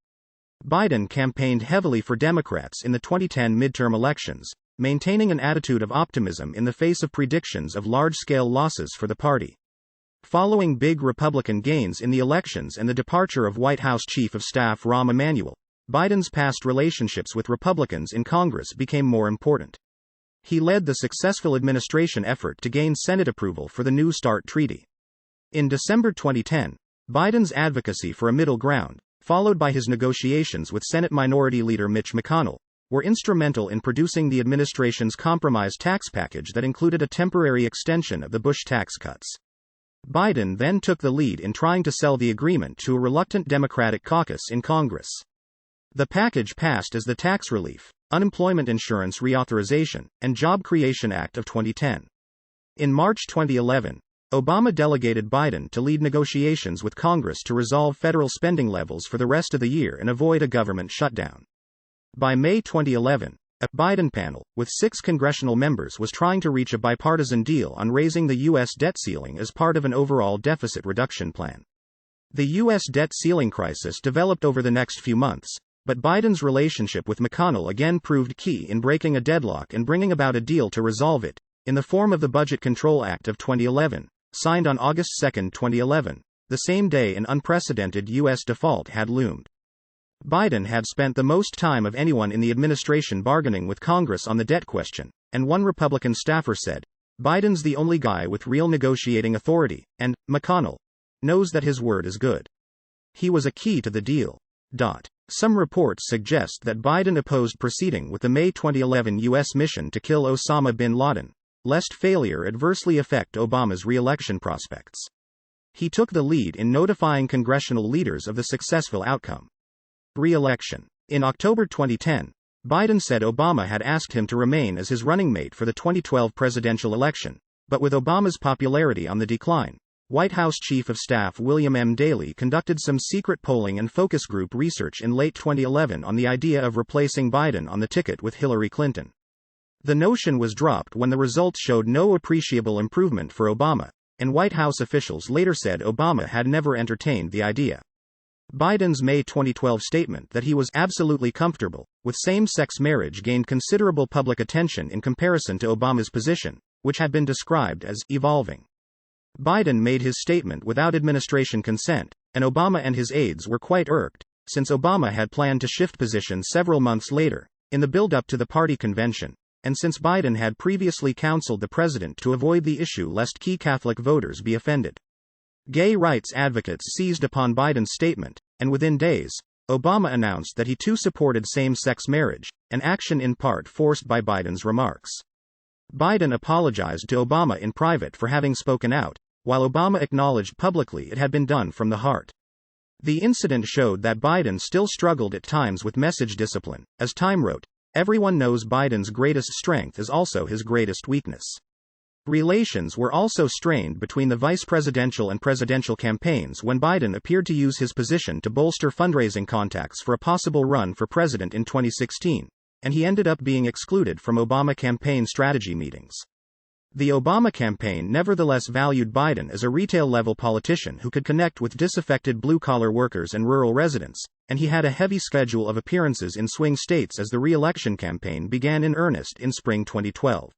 Speaker 1: Biden campaigned heavily for Democrats in the 2010 midterm elections, maintaining an attitude of optimism in the face of predictions of large-scale losses for the party. Following big Republican gains in the elections and the departure of White House Chief of Staff Rahm Emanuel, Biden's past relationships with Republicans in Congress became more important. He led the successful administration effort to gain Senate approval for the New START treaty. In December 2010, Biden's advocacy for a middle ground, followed by his negotiations with Senate Minority Leader Mitch McConnell, were instrumental in producing the administration's compromise tax package that included a temporary extension of the Bush tax cuts. Biden then took the lead in trying to sell the agreement to a reluctant Democratic caucus in Congress. The package passed as the Tax Relief, Unemployment Insurance Reauthorization, and Job Creation Act of 2010. In March 2011, Obama delegated Biden to lead negotiations with Congress to resolve federal spending levels for the rest of the year and avoid a government shutdown. By May 2011, a Biden panel, with 6 congressional members, was trying to reach a bipartisan deal on raising the U.S. debt ceiling as part of an overall deficit reduction plan. The U.S. debt ceiling crisis developed over the next few months, but Biden's relationship with McConnell again proved key in breaking a deadlock and bringing about a deal to resolve it, in the form of the Budget Control Act of 2011, signed on August 2, 2011, the same day an unprecedented U.S. default had loomed. Biden had spent the most time of anyone in the administration bargaining with Congress on the debt question, and one Republican staffer said, "Biden's the only guy with real negotiating authority, and McConnell knows that his word is good. He was a key to the deal." Some reports suggest that Biden opposed proceeding with the May 2011 U.S. mission to kill Osama bin Laden, lest failure adversely affect Obama's re-election prospects. He took the lead in notifying congressional leaders of the successful outcome. Re-election. In October 2010, Biden said Obama had asked him to remain as his running mate for the 2012 presidential election, but with Obama's popularity on the decline, White House Chief of Staff William M. Daley conducted some secret polling and focus group research in late 2011 on the idea of replacing Biden on the ticket with Hillary Clinton. The notion was dropped when the results showed no appreciable improvement for Obama, and White House officials later said Obama had never entertained the idea. Biden's May 2012 statement that he was absolutely comfortable with same-sex marriage gained considerable public attention in comparison to Obama's position, which had been described as evolving. Biden made his statement without administration consent, and Obama and his aides were quite irked, since Obama had planned to shift position several months later, in the build-up to the party convention, and since Biden had previously counseled the president to avoid the issue lest key Catholic voters be offended. Gay rights advocates seized upon Biden's statement, and within days, Obama announced that he too supported same-sex marriage, an action in part forced by Biden's remarks. Biden apologized to Obama in private for having spoken out, while Obama acknowledged publicly it had been done from the heart. The incident showed that Biden still struggled at times with message discipline. As Time wrote, "Everyone knows Biden's greatest strength is also his greatest weakness." Relations were also strained between the vice presidential and presidential campaigns when Biden appeared to use his position to bolster fundraising contacts for a possible run for president in 2016, and he ended up being excluded from Obama campaign strategy meetings. The Obama campaign nevertheless valued Biden as a retail-level politician who could connect with disaffected blue-collar workers and rural residents, and he had a heavy schedule of appearances in swing states as the re-election campaign began in earnest in spring 2012.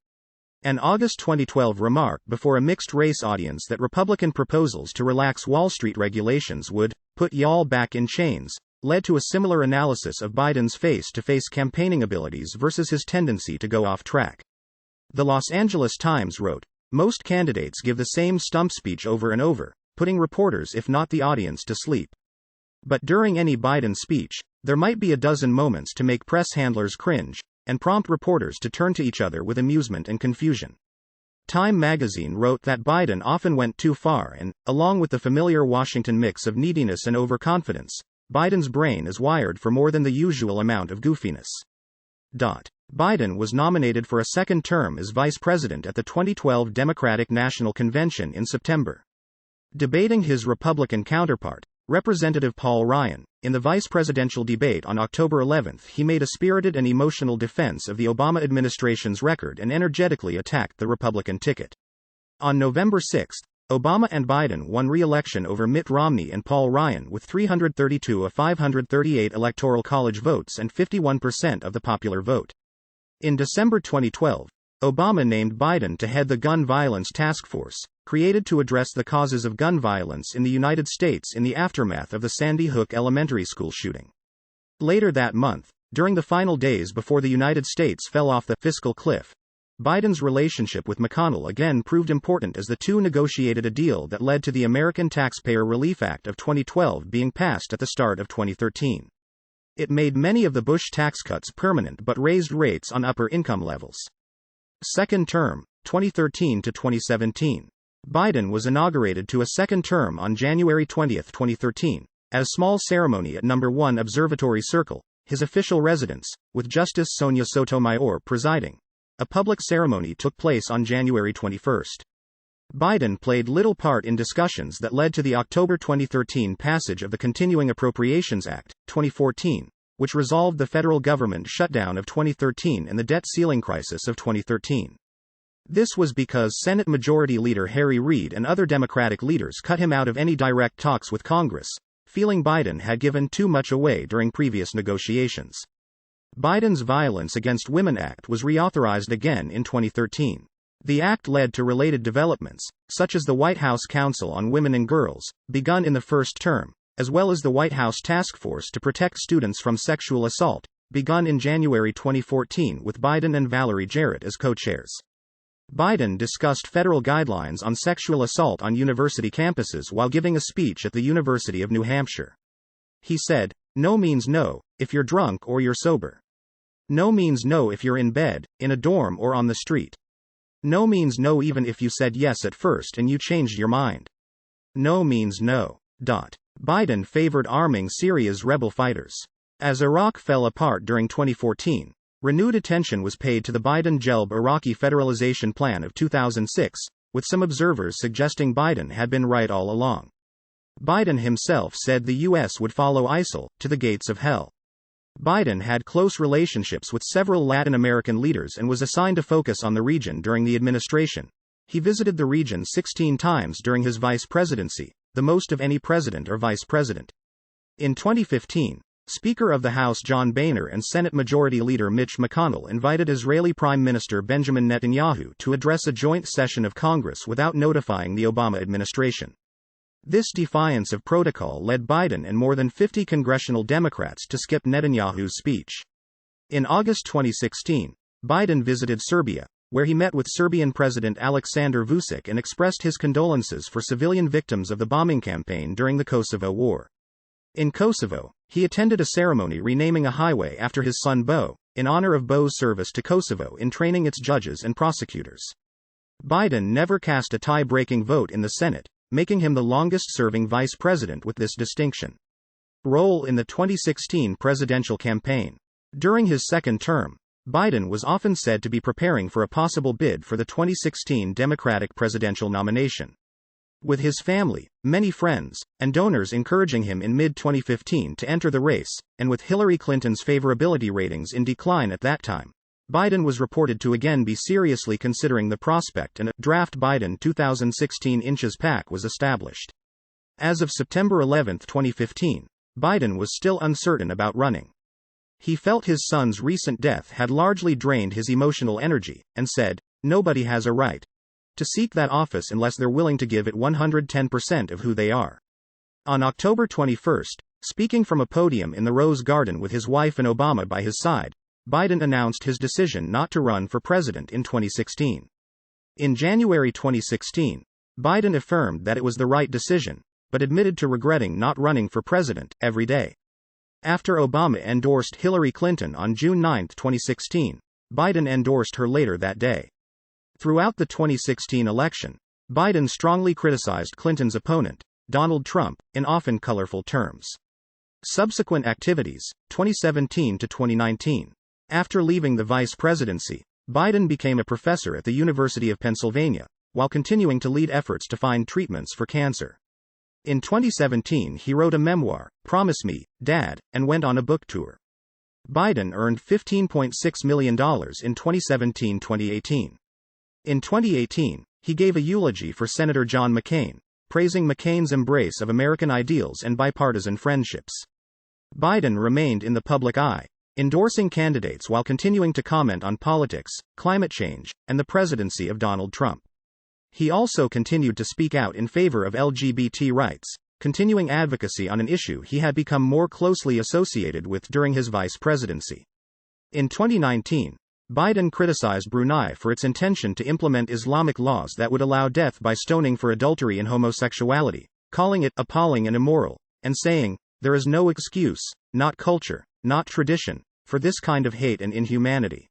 Speaker 1: An August 2012 remark before a mixed-race audience that Republican proposals to relax Wall Street regulations would put y'all back in chains led to a similar analysis of Biden's face-to-face campaigning abilities versus his tendency to go off track. The Los Angeles Times wrote, "Most candidates give the same stump speech over and over, putting reporters if not the audience to sleep. But during any Biden speech, there might be a dozen moments to make press handlers cringe, and prompt reporters to turn to each other with amusement and confusion." Time magazine wrote that Biden often went too far and, along with the familiar Washington mix of neediness and overconfidence, Biden's brain is wired for more than the usual amount of goofiness. Biden was nominated for a second term as vice president at the 2012 Democratic National Convention in September. Debating his Republican counterpart, Representative Paul Ryan, in the vice presidential debate on October 11, he made a spirited and emotional defense of the Obama administration's record and energetically attacked the Republican ticket. On November 6, Obama and Biden won re-election over Mitt Romney and Paul Ryan with 332 of 538 Electoral College votes and 51% of the popular vote. In December 2012, Obama named Biden to head the Gun Violence Task Force, created to address the causes of gun violence in the United States in the aftermath of the Sandy Hook Elementary School shooting. Later that month, during the final days before the United States fell off the fiscal cliff, Biden's relationship with McConnell again proved important as the two negotiated a deal that led to the American Taxpayer Relief Act of 2012 being passed at the start of 2013. It made many of the Bush tax cuts permanent but raised rates on upper income levels. Second term, 2013 to 2017. Biden was inaugurated to a second term on January 20, 2013, at a small ceremony at No. 1 Observatory Circle, his official residence, with Justice Sonia Sotomayor presiding. A public ceremony took place on January 21. Biden played little part in discussions that led to the October 2013 passage of the Continuing Appropriations Act, 2014, which resolved the federal government shutdown of 2013 and the debt ceiling crisis of 2013. This was because Senate Majority Leader Harry Reid and other Democratic leaders cut him out of any direct talks with Congress, feeling Biden had given too much away during previous negotiations. Biden's Violence Against Women Act was reauthorized again in 2013. The act led to related developments, such as the White House Council on Women and Girls, begun in the first term, as well as the White House Task Force to Protect Students from Sexual Assault, begun in January 2014 with Biden and Valerie Jarrett as co-chairs. Biden discussed federal guidelines on sexual assault on university campuses while giving a speech at the University of New Hampshire. He said, "No means no, if you're drunk or you're sober. No means no if you're in bed, in a dorm or on the street. No means no even if you said yes at first and you changed your mind. No means no." Biden favored arming Syria's rebel fighters. As Iraq fell apart during 2014, renewed attention was paid to the Biden-Gelb Iraqi federalization plan of 2006, with some observers suggesting Biden had been right all along. Biden himself said the U.S. would follow ISIL to the gates of hell. Biden had close relationships with several Latin American leaders and was assigned to focus on the region during the administration. He visited the region 16 times during his vice presidency, the most of any president or vice president. In 2015, Speaker of the House John Boehner and Senate Majority Leader Mitch McConnell invited Israeli Prime Minister Benjamin Netanyahu to address a joint session of Congress without notifying the Obama administration. This defiance of protocol led Biden and more than 50 congressional Democrats to skip Netanyahu's speech. In August 2016, Biden visited Serbia, where he met with Serbian President Aleksandar Vučić and expressed his condolences for civilian victims of the bombing campaign during the Kosovo War. In Kosovo, he attended a ceremony renaming a highway after his son Bo, in honor of Bo's service to Kosovo in training its judges and prosecutors. Biden never cast a tie-breaking vote in the Senate, making him the longest-serving vice president with this distinction. Role in the 2016 presidential campaign. During his second term, Biden was often said to be preparing for a possible bid for the 2016 Democratic presidential nomination. With his family, many friends, and donors encouraging him in mid-2015 to enter the race, and with Hillary Clinton's favorability ratings in decline at that time, Biden was reported to again be seriously considering the prospect, and a Draft Biden 2016 Inches PAC was established. As of September 11, 2015, Biden was still uncertain about running. He felt his son's recent death had largely drained his emotional energy, and said, "Nobody has a right to seek that office unless they're willing to give it 110% of who they are." On October 21, speaking from a podium in the Rose Garden with his wife and Obama by his side, Biden announced his decision not to run for president in 2016. In January 2016, Biden affirmed that it was the right decision, but admitted to regretting not running for president every day. After Obama endorsed Hillary Clinton on June 9, 2016, Biden endorsed her later that day. Throughout the 2016 election, Biden strongly criticized Clinton's opponent, Donald Trump, in often colorful terms. Subsequent activities, 2017 to 2019. After leaving the vice presidency, Biden became a professor at the University of Pennsylvania, while continuing to lead efforts to find treatments for cancer. In 2017, he wrote a memoir, Promise Me, Dad, and went on a book tour. Biden earned $15.6 million in 2017-2018. In 2018, he gave a eulogy for Senator John McCain, praising McCain's embrace of American ideals and bipartisan friendships. Biden remained in the public eye, endorsing candidates while continuing to comment on politics, climate change, and the presidency of Donald Trump. He also continued to speak out in favor of LGBT rights, continuing advocacy on an issue he had become more closely associated with during his vice presidency. In 2019, Biden criticized Brunei for its intention to implement Islamic laws that would allow death by stoning for adultery and homosexuality, calling it appalling and immoral, and saying, "There is no excuse, not culture, not tradition, for this kind of hate and inhumanity."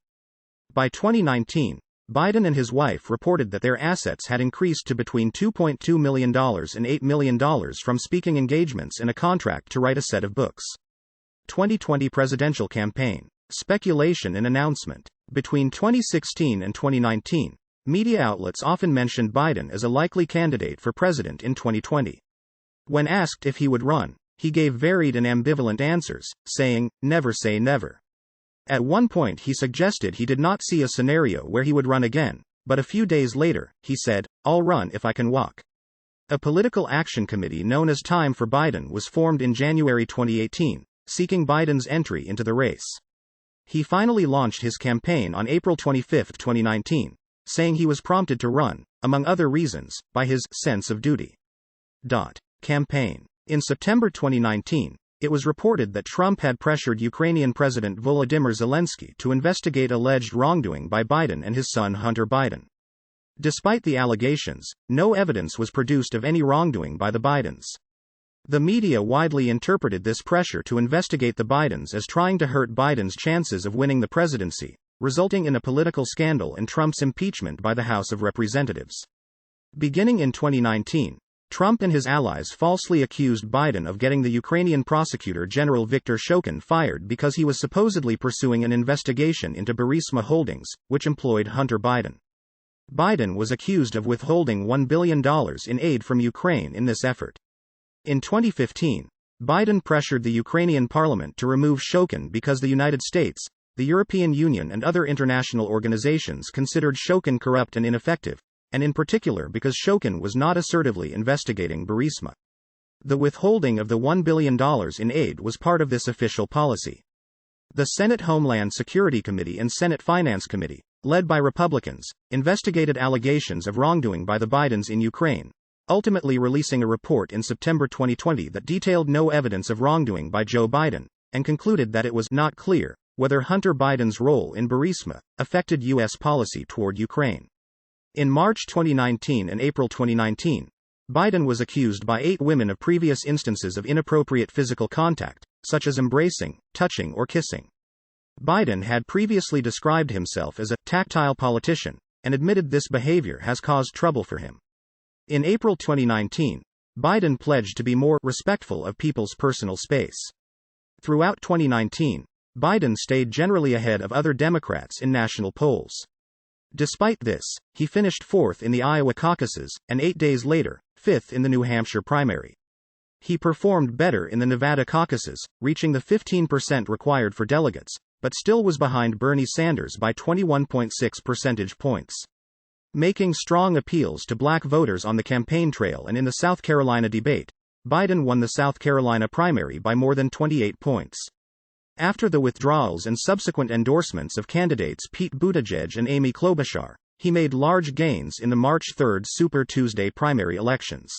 Speaker 1: By 2019, Biden and his wife reported that their assets had increased to between $2.2 million and $8 million from speaking engagements and a contract to write a set of books. 2020 presidential campaign. Speculation and announcement. Between 2016 and 2019, media outlets often mentioned Biden as a likely candidate for president in 2020. When asked if he would run, he gave varied and ambivalent answers, saying, "Never say never." At one point he suggested he did not see a scenario where he would run again, but a few days later, he said, "I'll run if I can walk." A political action committee known as Time for Biden was formed in January 2018, seeking Biden's entry into the race. He finally launched his campaign on April 25, 2019, saying he was prompted to run, among other reasons, by his sense of duty. Campaign. In September 2019, it was reported that Trump had pressured Ukrainian President Volodymyr Zelensky to investigate alleged wrongdoing by Biden and his son Hunter Biden. Despite the allegations, no evidence was produced of any wrongdoing by the Bidens. The media widely interpreted this pressure to investigate the Bidens as trying to hurt Biden's chances of winning the presidency, resulting in a political scandal and Trump's impeachment by the House of Representatives. Beginning in 2019, Trump and his allies falsely accused Biden of getting the Ukrainian prosecutor general Viktor Shokin fired because he was supposedly pursuing an investigation into Burisma Holdings, which employed Hunter Biden. Biden was accused of withholding $1 billion in aid from Ukraine in this effort. In 2015, Biden pressured the Ukrainian parliament to remove Shokin because the United States, the European Union and other international organizations considered Shokin corrupt and ineffective, and in particular because Shokin was not assertively investigating Burisma. The withholding of the $1 billion in aid was part of this official policy. The Senate Homeland Security Committee and Senate Finance Committee, led by Republicans, investigated allegations of wrongdoing by the Bidens in Ukraine, ultimately releasing a report in September 2020 that detailed no evidence of wrongdoing by Joe Biden, and concluded that it was not clear whether Hunter Biden's role in Burisma affected U.S. policy toward Ukraine. In March 2019 and April 2019, Biden was accused by 8 women of previous instances of inappropriate physical contact, such as embracing, touching, or kissing. Biden had previously described himself as a tactile politician, and admitted this behavior has caused trouble for him. In April 2019, Biden pledged to be more respectful of people's personal space. Throughout 2019, Biden stayed generally ahead of other Democrats in national polls. Despite this, he finished 4th in the Iowa caucuses, and 8 days later, 5th in the New Hampshire primary. He performed better in the Nevada caucuses, reaching the 15% required for delegates, but still was behind Bernie Sanders by 21.6 percentage points. Making strong appeals to black voters on the campaign trail and in the South Carolina debate, Biden won the South Carolina primary by more than 28 points. After the withdrawals and subsequent endorsements of candidates Pete Buttigieg and Amy Klobuchar, he made large gains in the March 3 Super Tuesday primary elections.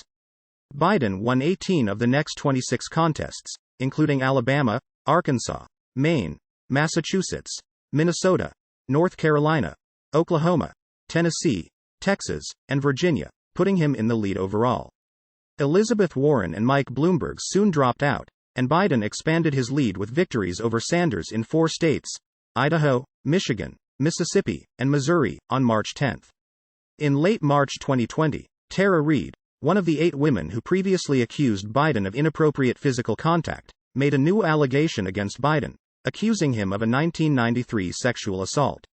Speaker 1: Biden won 18 of the next 26 contests, including Alabama, Arkansas, Maine, Massachusetts, Minnesota, North Carolina, Oklahoma, Tennessee, Texas, and Virginia, putting him in the lead overall. Elizabeth Warren and Mike Bloomberg soon dropped out, and Biden expanded his lead with victories over Sanders in 4 states, Idaho, Michigan, Mississippi, and Missouri, on March 10. In late March 2020, Tara Reade, one of the 8 women who previously accused Biden of inappropriate physical contact, made a new allegation against Biden, accusing him of a 1993 sexual assault.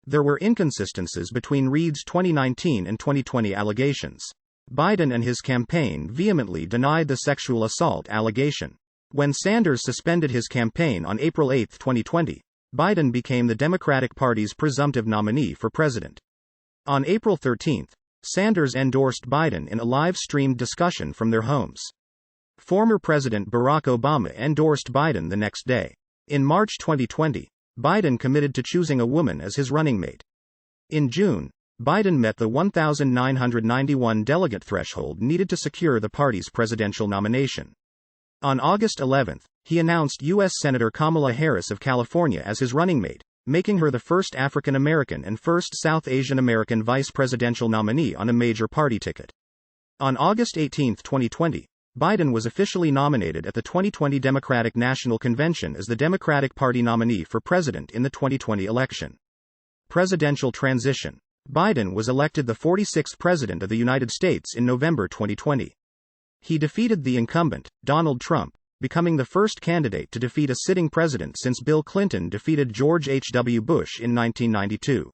Speaker 1: There were inconsistencies between Reade's 2019 and 2020 allegations. Biden and his campaign vehemently denied the sexual assault allegation. When Sanders suspended his campaign on April 8, 2020, Biden became the Democratic Party's presumptive nominee for president. On April 13, Sanders endorsed Biden in a live-streamed discussion from their homes. Former President Barack Obama endorsed Biden the next day. In March 2020, Biden committed to choosing a woman as his running mate. In June, Biden met the 1,991 delegate threshold needed to secure the party's presidential nomination. On August 11, he announced U.S. Senator Kamala Harris of California as his running mate, making her the first African American and first South Asian American vice presidential nominee on a major party ticket. On August 18, 2020, Biden was officially nominated at the 2020 Democratic National Convention as the Democratic Party nominee for president in the 2020 election. Presidential transition. Biden was elected the 46th President of the United States in November 2020. He defeated the incumbent, Donald Trump, becoming the first candidate to defeat a sitting president since Bill Clinton defeated George H.W. Bush in 1992.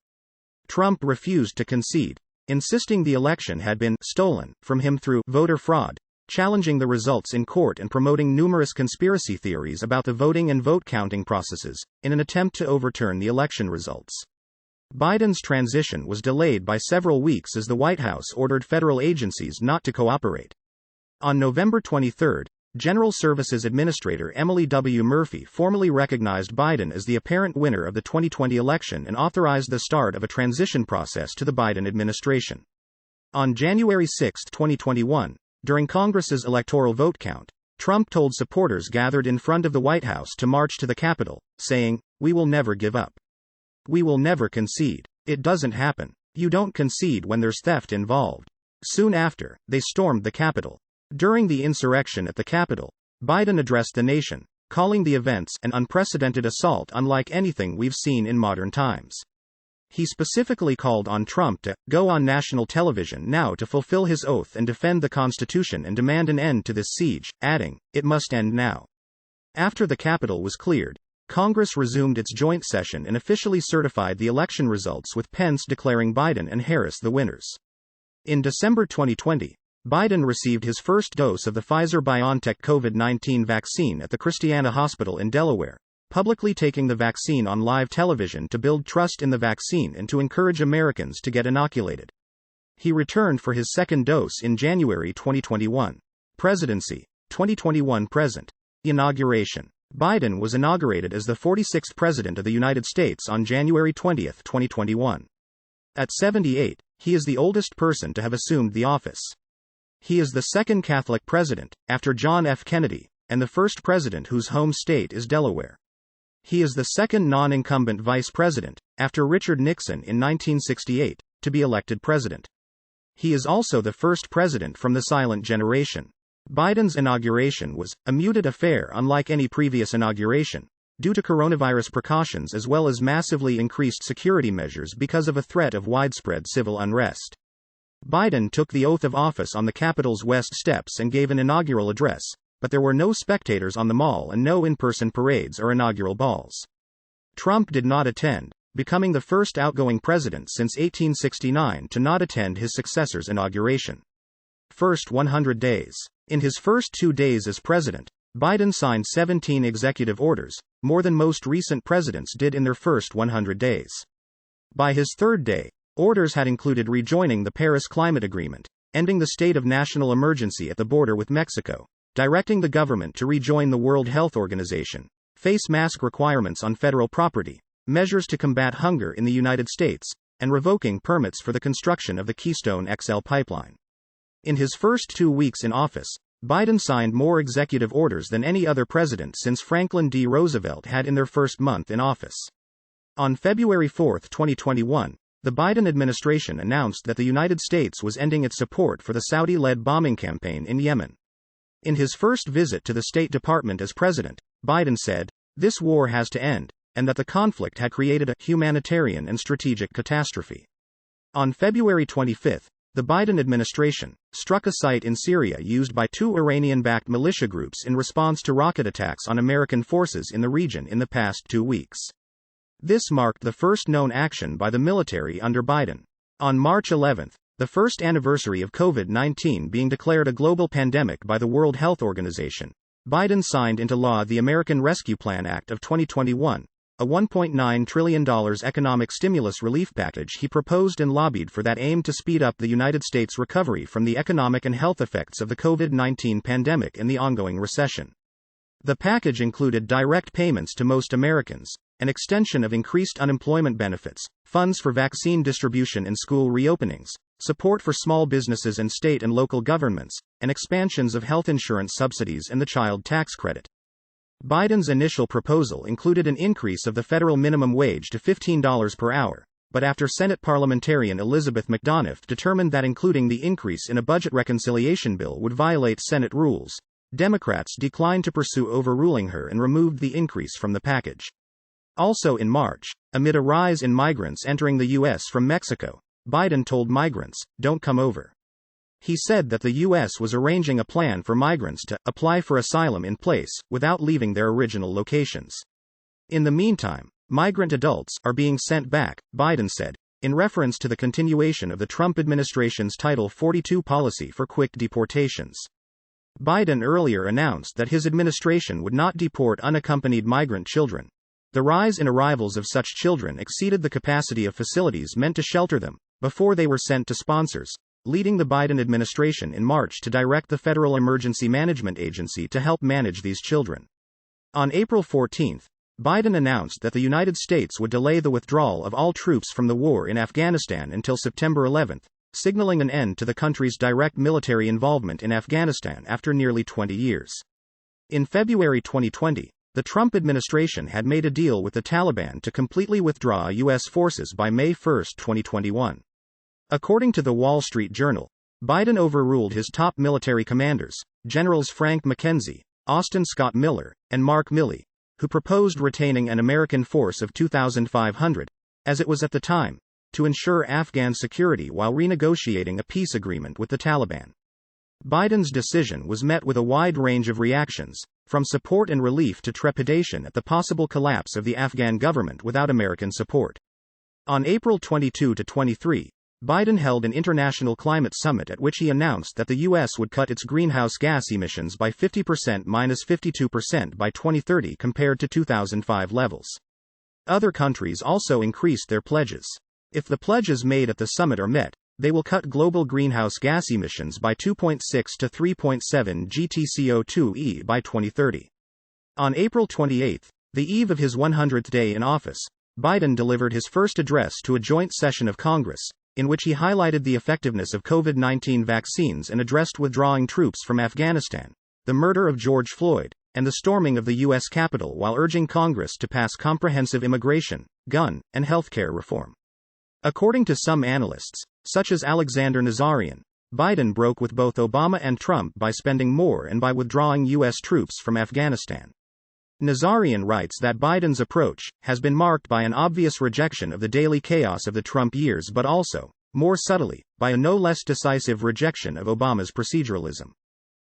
Speaker 1: Trump refused to concede, insisting the election had been stolen from him through voter fraud, challenging the results in court and promoting numerous conspiracy theories about the voting and vote counting processes, in an attempt to overturn the election results. Biden's transition was delayed by several weeks as the White House ordered federal agencies not to cooperate. On November 23, General Services Administrator Emily W. Murphy formally recognized Biden as the apparent winner of the 2020 election and authorized the start of a transition process to the Biden administration. On January 6, 2021, during Congress's electoral vote count, Trump told supporters gathered in front of the White House to march to the Capitol, saying, "We will never give up. We will never concede. It doesn't happen. You don't concede when there's theft involved." Soon after, they stormed the Capitol. During the insurrection at the Capitol, Biden addressed the nation, calling the events an unprecedented assault unlike anything we've seen in modern times. He specifically called on Trump to go on national television now to fulfill his oath and defend the Constitution and demand an end to this siege, adding, "It must end now." After the Capitol was cleared, Congress resumed its joint session and officially certified the election results, with Pence declaring Biden and Harris the winners. In December 2020, Biden received his first dose of the Pfizer-BioNTech COVID-19 vaccine at the Christiana Hospital in Delaware, publicly taking the vaccine on live television to build trust in the vaccine and to encourage Americans to get inoculated. He returned for his second dose in January 2021. Presidency, 2021-present. Inauguration. Biden was inaugurated as the 46th President of the United States on January 20, 2021. At 78, he is the oldest person to have assumed the office. He is the second Catholic president, after John F. Kennedy, and the first president whose home state is Delaware. He is the second non-incumbent vice president, after Richard Nixon in 1968, to be elected president. He is also the first president from the silent generation. Biden's inauguration was a muted affair unlike any previous inauguration, due to coronavirus precautions as well as massively increased security measures because of a threat of widespread civil unrest. Biden took the oath of office on the Capitol's West Steps and gave an inaugural address, but there were no spectators on the Mall and no in-person parades or inaugural balls. Trump did not attend, becoming the first outgoing president since 1869 to not attend his successor's inauguration. First 100 days. In his first 2 days as president, Biden signed 17 executive orders, more than most recent presidents did in their first 100 days. By his third day, orders had included rejoining the Paris Climate Agreement, ending the state of national emergency at the border with Mexico, directing the government to rejoin the World Health Organization, face mask requirements on federal property, measures to combat hunger in the United States, and revoking permits for the construction of the Keystone XL pipeline. In his first 2 weeks in office, Biden signed more executive orders than any other president since Franklin D. Roosevelt had in their first month in office. On February 4, 2021, the Biden administration announced that the United States was ending its support for the Saudi-led bombing campaign in Yemen. In his first visit to the State Department as president, Biden said, "This war has to end," and that the conflict had created a humanitarian and strategic catastrophe. On February 25, the Biden administration struck a site in Syria used by 2 Iranian-backed militia groups in response to rocket attacks on American forces in the region in the past 2 weeks. This marked the first known action by the military under Biden. On March 11, the first anniversary of COVID-19 being declared a global pandemic by the World Health Organization, Biden signed into law the American Rescue Plan Act of 2021, a $1.9 trillion economic stimulus relief package he proposed and lobbied for that aimed to speed up the United States' recovery from the economic and health effects of the COVID-19 pandemic and the ongoing recession. The package included direct payments to most Americans, an extension of increased unemployment benefits, funds for vaccine distribution and school reopenings, support for small businesses and state and local governments, and expansions of health insurance subsidies and the child tax credit. Biden's initial proposal included an increase of the federal minimum wage to $15 per hour, but after Senate parliamentarian Elizabeth McDonough determined that including the increase in a budget reconciliation bill would violate Senate rules, Democrats declined to pursue overruling her and removed the increase from the package. Also in March, amid a rise in migrants entering the U.S. from Mexico, Biden told migrants, "Don't come over." He said that the U.S. was arranging a plan for migrants to apply for asylum in place, without leaving their original locations. In the meantime, migrant adults are being sent back, Biden said, in reference to the continuation of the Trump administration's Title 42 policy for quick deportations. Biden earlier announced that his administration would not deport unaccompanied migrant children. The rise in arrivals of such children exceeded the capacity of facilities meant to shelter them, before they were sent to sponsors, leading the Biden administration in March to direct the Federal Emergency Management Agency to help manage these children. On April 14, Biden announced that the United States would delay the withdrawal of all troops from the war in Afghanistan until September 11, signaling an end to the country's direct military involvement in Afghanistan after nearly 20 years. In February 2020, the Trump administration had made a deal with the Taliban to completely withdraw U.S. forces by May 1, 2021. According to the Wall Street Journal, Biden overruled his top military commanders, Generals Frank McKenzie, Austin Scott Miller, and Mark Milley, who proposed retaining an American force of 2,500, as it was at the time, to ensure Afghan security while renegotiating a peace agreement with the Taliban. Biden's decision was met with a wide range of reactions, from support and relief to trepidation at the possible collapse of the Afghan government without American support. On April 22-23, Biden held an international climate summit at which he announced that the U.S. would cut its greenhouse gas emissions by 50%-52% by 2030 compared to 2005 levels. Other countries also increased their pledges. If the pledges made at the summit are met, they will cut global greenhouse gas emissions by 2.6 to 3.7 GTCO2e by 2030. On April 28, the eve of his 100th day in office, Biden delivered his first address to a joint session of Congress, in which he highlighted the effectiveness of COVID-19 vaccines and addressed withdrawing troops from Afghanistan, the murder of George Floyd, and the storming of the U.S. Capitol, while urging Congress to pass comprehensive immigration, gun, and healthcare reform. According to some analysts, such as Alexander Nazarian, Biden broke with both Obama and Trump by spending more and by withdrawing U.S. troops from Afghanistan. Nazarian writes that Biden's approach has been marked by an obvious rejection of the daily chaos of the Trump years, but also, more subtly, by a no less decisive rejection of Obama's proceduralism.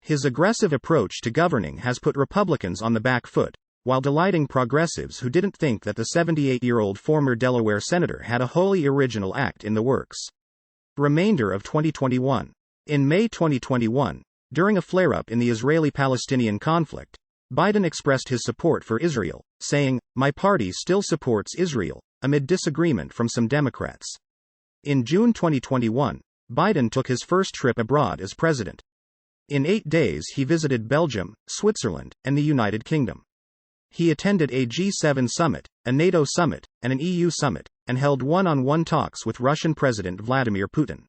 Speaker 1: His aggressive approach to governing has put Republicans on the back foot, while delighting progressives who didn't think that the 78-year-old former Delaware senator had a wholly original act in the works. Remainder of 2021. In May 2021, during a flare-up in the Israeli-Palestinian conflict, Biden expressed his support for Israel, saying, "My party still supports Israel," amid disagreement from some Democrats. In June 2021, Biden took his first trip abroad as president. In 8 days he visited Belgium, Switzerland, and the United Kingdom. He attended a G7 summit, a NATO summit, and an EU summit, and held one-on-one talks with Russian President Vladimir Putin.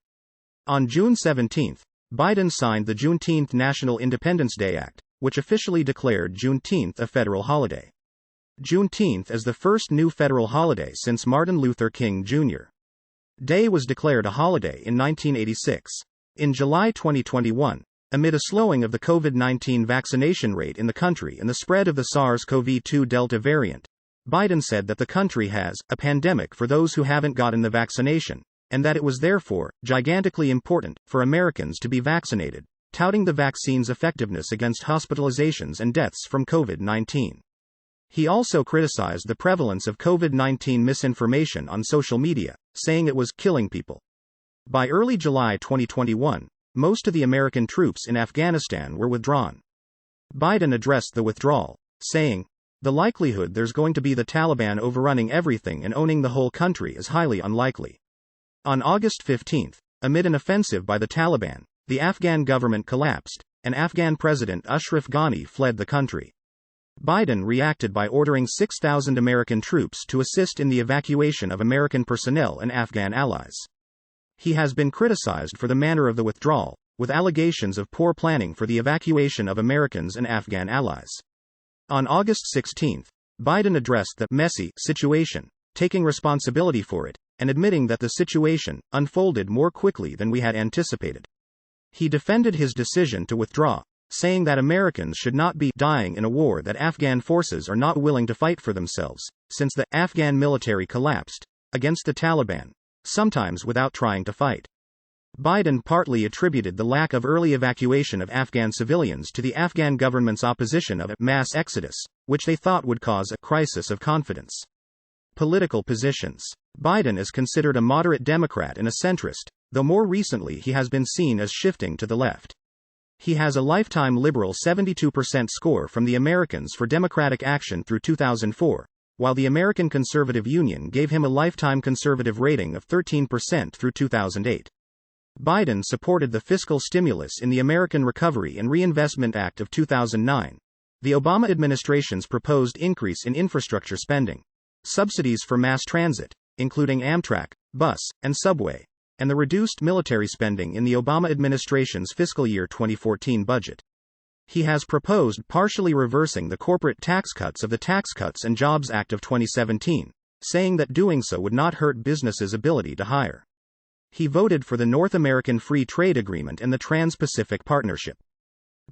Speaker 1: On June 17, Biden signed the Juneteenth National Independence Day Act, which officially declared Juneteenth a federal holiday. Juneteenth is the first new federal holiday since Martin Luther King Jr. Day was declared a holiday in 1986. In July 2021, amid a slowing of the COVID-19 vaccination rate in the country and the spread of the SARS-CoV-2 Delta variant, Biden said that the country has a pandemic for those who haven't gotten the vaccination, and that it was therefore gigantically important for Americans to be vaccinated, touting the vaccine's effectiveness against hospitalizations and deaths from COVID-19. He also criticized the prevalence of COVID-19 misinformation on social media, saying it was killing people. By early July 2021, most of the American troops in Afghanistan were withdrawn. Biden addressed the withdrawal, saying, "The likelihood there's going to be the Taliban overrunning everything and owning the whole country is highly unlikely." On August 15, amid an offensive by the Taliban, the Afghan government collapsed, and Afghan President Ashraf Ghani fled the country. Biden reacted by ordering 6,000 American troops to assist in the evacuation of American personnel and Afghan allies. He has been criticized for the manner of the withdrawal, with allegations of poor planning for the evacuation of Americans and Afghan allies. On August 16, Biden addressed the messy situation, taking responsibility for it, and admitting that the situation unfolded more quickly than we had anticipated. He defended his decision to withdraw, saying that Americans should not be dying in a war that Afghan forces are not willing to fight for themselves, since the Afghan military collapsed against the Taliban, sometimes without trying to fight. Biden partly attributed the lack of early evacuation of Afghan civilians to the Afghan government's opposition of a mass exodus, which they thought would cause a crisis of confidence. Political positions. Biden is considered a moderate Democrat and a centrist, though more recently he has been seen as shifting to the left. He has a lifetime liberal 72% score from the Americans for Democratic Action through 2004, while the American Conservative Union gave him a lifetime conservative rating of 13% through 2008. Biden supported the fiscal stimulus in the American Recovery and Reinvestment Act of 2009, the Obama administration's proposed increase in infrastructure spending, subsidies for mass transit, including Amtrak, bus, and subway, and the reduced military spending in the Obama administration's fiscal year 2014 budget. He has proposed partially reversing the corporate tax cuts of the Tax Cuts and Jobs Act of 2017, saying that doing so would not hurt businesses' ability to hire. He voted for the North American Free Trade Agreement and the Trans-Pacific Partnership.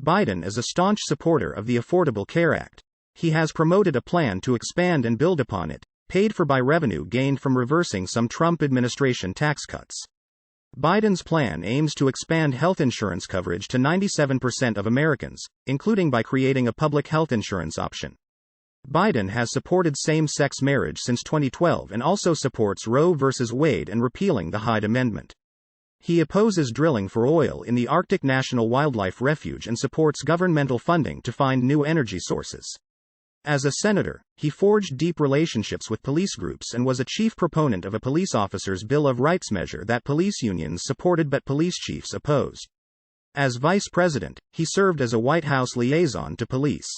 Speaker 1: Biden is a staunch supporter of the Affordable Care Act. He has promoted a plan to expand and build upon it, paid for by revenue gained from reversing some Trump administration tax cuts. Biden's plan aims to expand health insurance coverage to 97% of Americans, including by creating a public health insurance option. Biden has supported same-sex marriage since 2012 and also supports Roe v. Wade and repealing the Hyde Amendment. He opposes drilling for oil in the Arctic National Wildlife Refuge and supports governmental funding to find new energy sources. As a senator, he forged deep relationships with police groups and was a chief proponent of a police officers' Bill of Rights measure that police unions supported but police chiefs opposed. As vice president, he served as a White House liaison to police.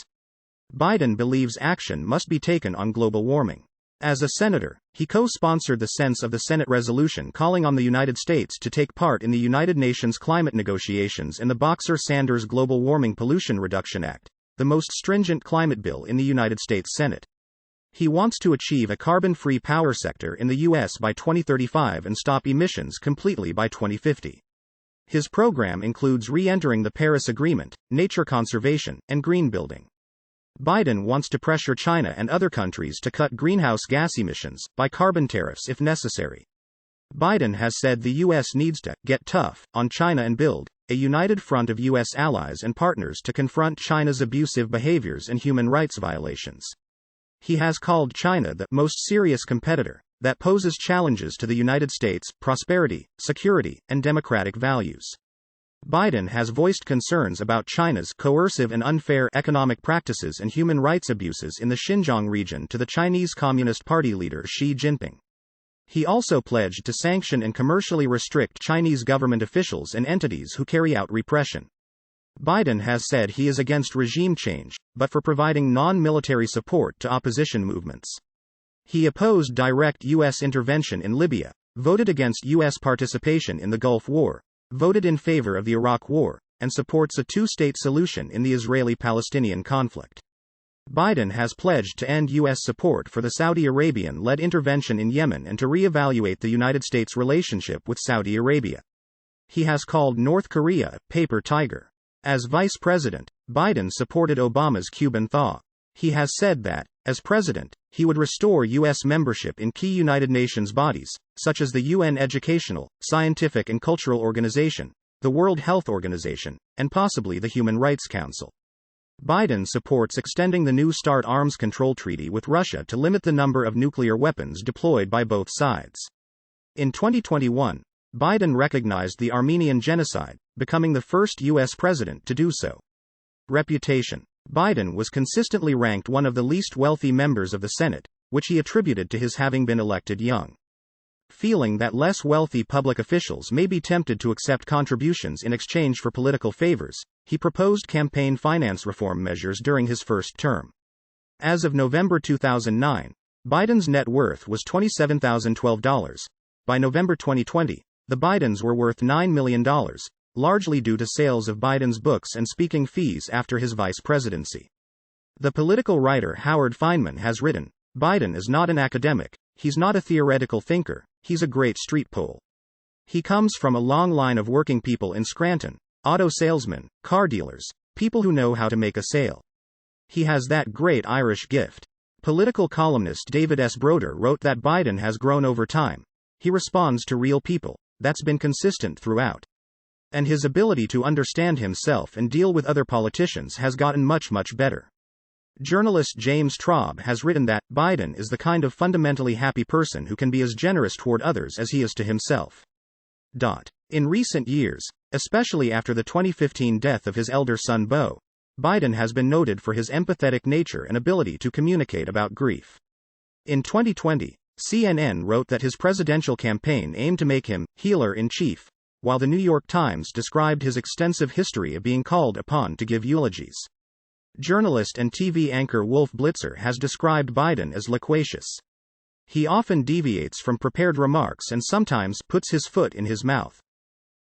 Speaker 1: Biden believes action must be taken on global warming. As a senator, he co-sponsored the sense of the Senate resolution calling on the United States to take part in the United Nations climate negotiations and the Boxer-Sanders Global Warming Pollution Reduction Act, the most stringent climate bill in the United States Senate. He wants to achieve a carbon-free power sector in the U.S. by 2035 and stop emissions completely by 2050. His program includes re-entering the Paris Agreement, nature conservation, and green building. Biden wants to pressure China and other countries to cut greenhouse gas emissions, by carbon tariffs if necessary. Biden has said the U.S. needs to get tough on China and build a united front of U.S. allies and partners to confront China's abusive behaviors and human rights violations. He has called China the most serious competitor that poses challenges to the United States' prosperity, security, and democratic values. Biden has voiced concerns about China's coercive and unfair economic practices and human rights abuses in the Xinjiang region to the Chinese Communist Party leader Xi Jinping. He also pledged to sanction and commercially restrict Chinese government officials and entities who carry out repression. Biden has said he is against regime change, but for providing non-military support to opposition movements. He opposed direct U.S. intervention in Libya, voted against U.S. participation in the Gulf War, voted in favor of the Iraq War, and supports a two-state solution in the Israeli-Palestinian conflict. Biden has pledged to end U.S. support for the Saudi Arabian-led intervention in Yemen and to re-evaluate the United States' relationship with Saudi Arabia. He has called North Korea a paper tiger. As vice president, Biden supported Obama's Cuban thaw. He has said that, as president, he would restore U.S. membership in key United Nations bodies, such as the UN Educational, Scientific and Cultural Organization, the World Health Organization, and possibly the Human Rights Council. Biden supports extending the New START arms control treaty with Russia to limit the number of nuclear weapons deployed by both sides. In 2021, Biden recognized the Armenian genocide, becoming the first U.S. president to do so. Reputation. Biden was consistently ranked one of the least wealthy members of the Senate, which he attributed to his having been elected young. Feeling that less wealthy public officials may be tempted to accept contributions in exchange for political favors, he proposed campaign finance reform measures during his first term. As of November 2009, Biden's net worth was $27,012. By November 2020, the Bidens were worth $9 million, largely due to sales of Biden's books and speaking fees after his vice presidency. The political writer Howard Fineman has written, "Biden is not an academic, he's not a theoretical thinker, he's a great street pole. He comes from a long line of working people in Scranton, auto salesmen, car dealers, people who know how to make a sale. He has that great Irish gift." Political columnist David S. Broder wrote that Biden has grown over time. He responds to real people. That's been consistent throughout. And his ability to understand himself and deal with other politicians has gotten much, much better. Journalist James Traub has written that Biden is the kind of fundamentally happy person who can be as generous toward others as he is to himself. In recent years, especially after the 2015 death of his elder son Beau, Biden has been noted for his empathetic nature and ability to communicate about grief. In 2020, CNN wrote that his presidential campaign aimed to make him healer-in-chief, while the New York Times described his extensive history of being called upon to give eulogies. Journalist and TV anchor Wolf Blitzer has described Biden as loquacious. He often deviates from prepared remarks and sometimes puts his foot in his mouth.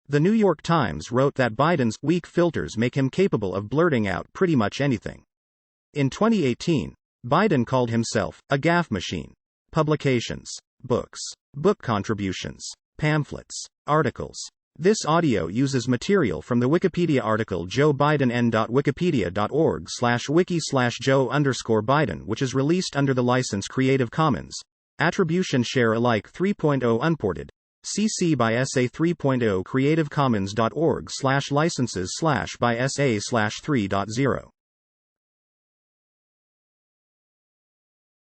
Speaker 1: The New York Times wrote that Biden's weak filters make him capable of blurting out pretty much anything. In 2018, Biden called himself a gaffe machine. Publications, books, book contributions, pamphlets, articles. This audio uses material from the Wikipedia article Joe Biden n.wikipedia.org/wiki/Joe_Biden, which is released under the license Creative Commons. Attribution Share Alike 3.0 Unported. CC by SA 3.0 creativecommons.org/licenses/by SA/3.0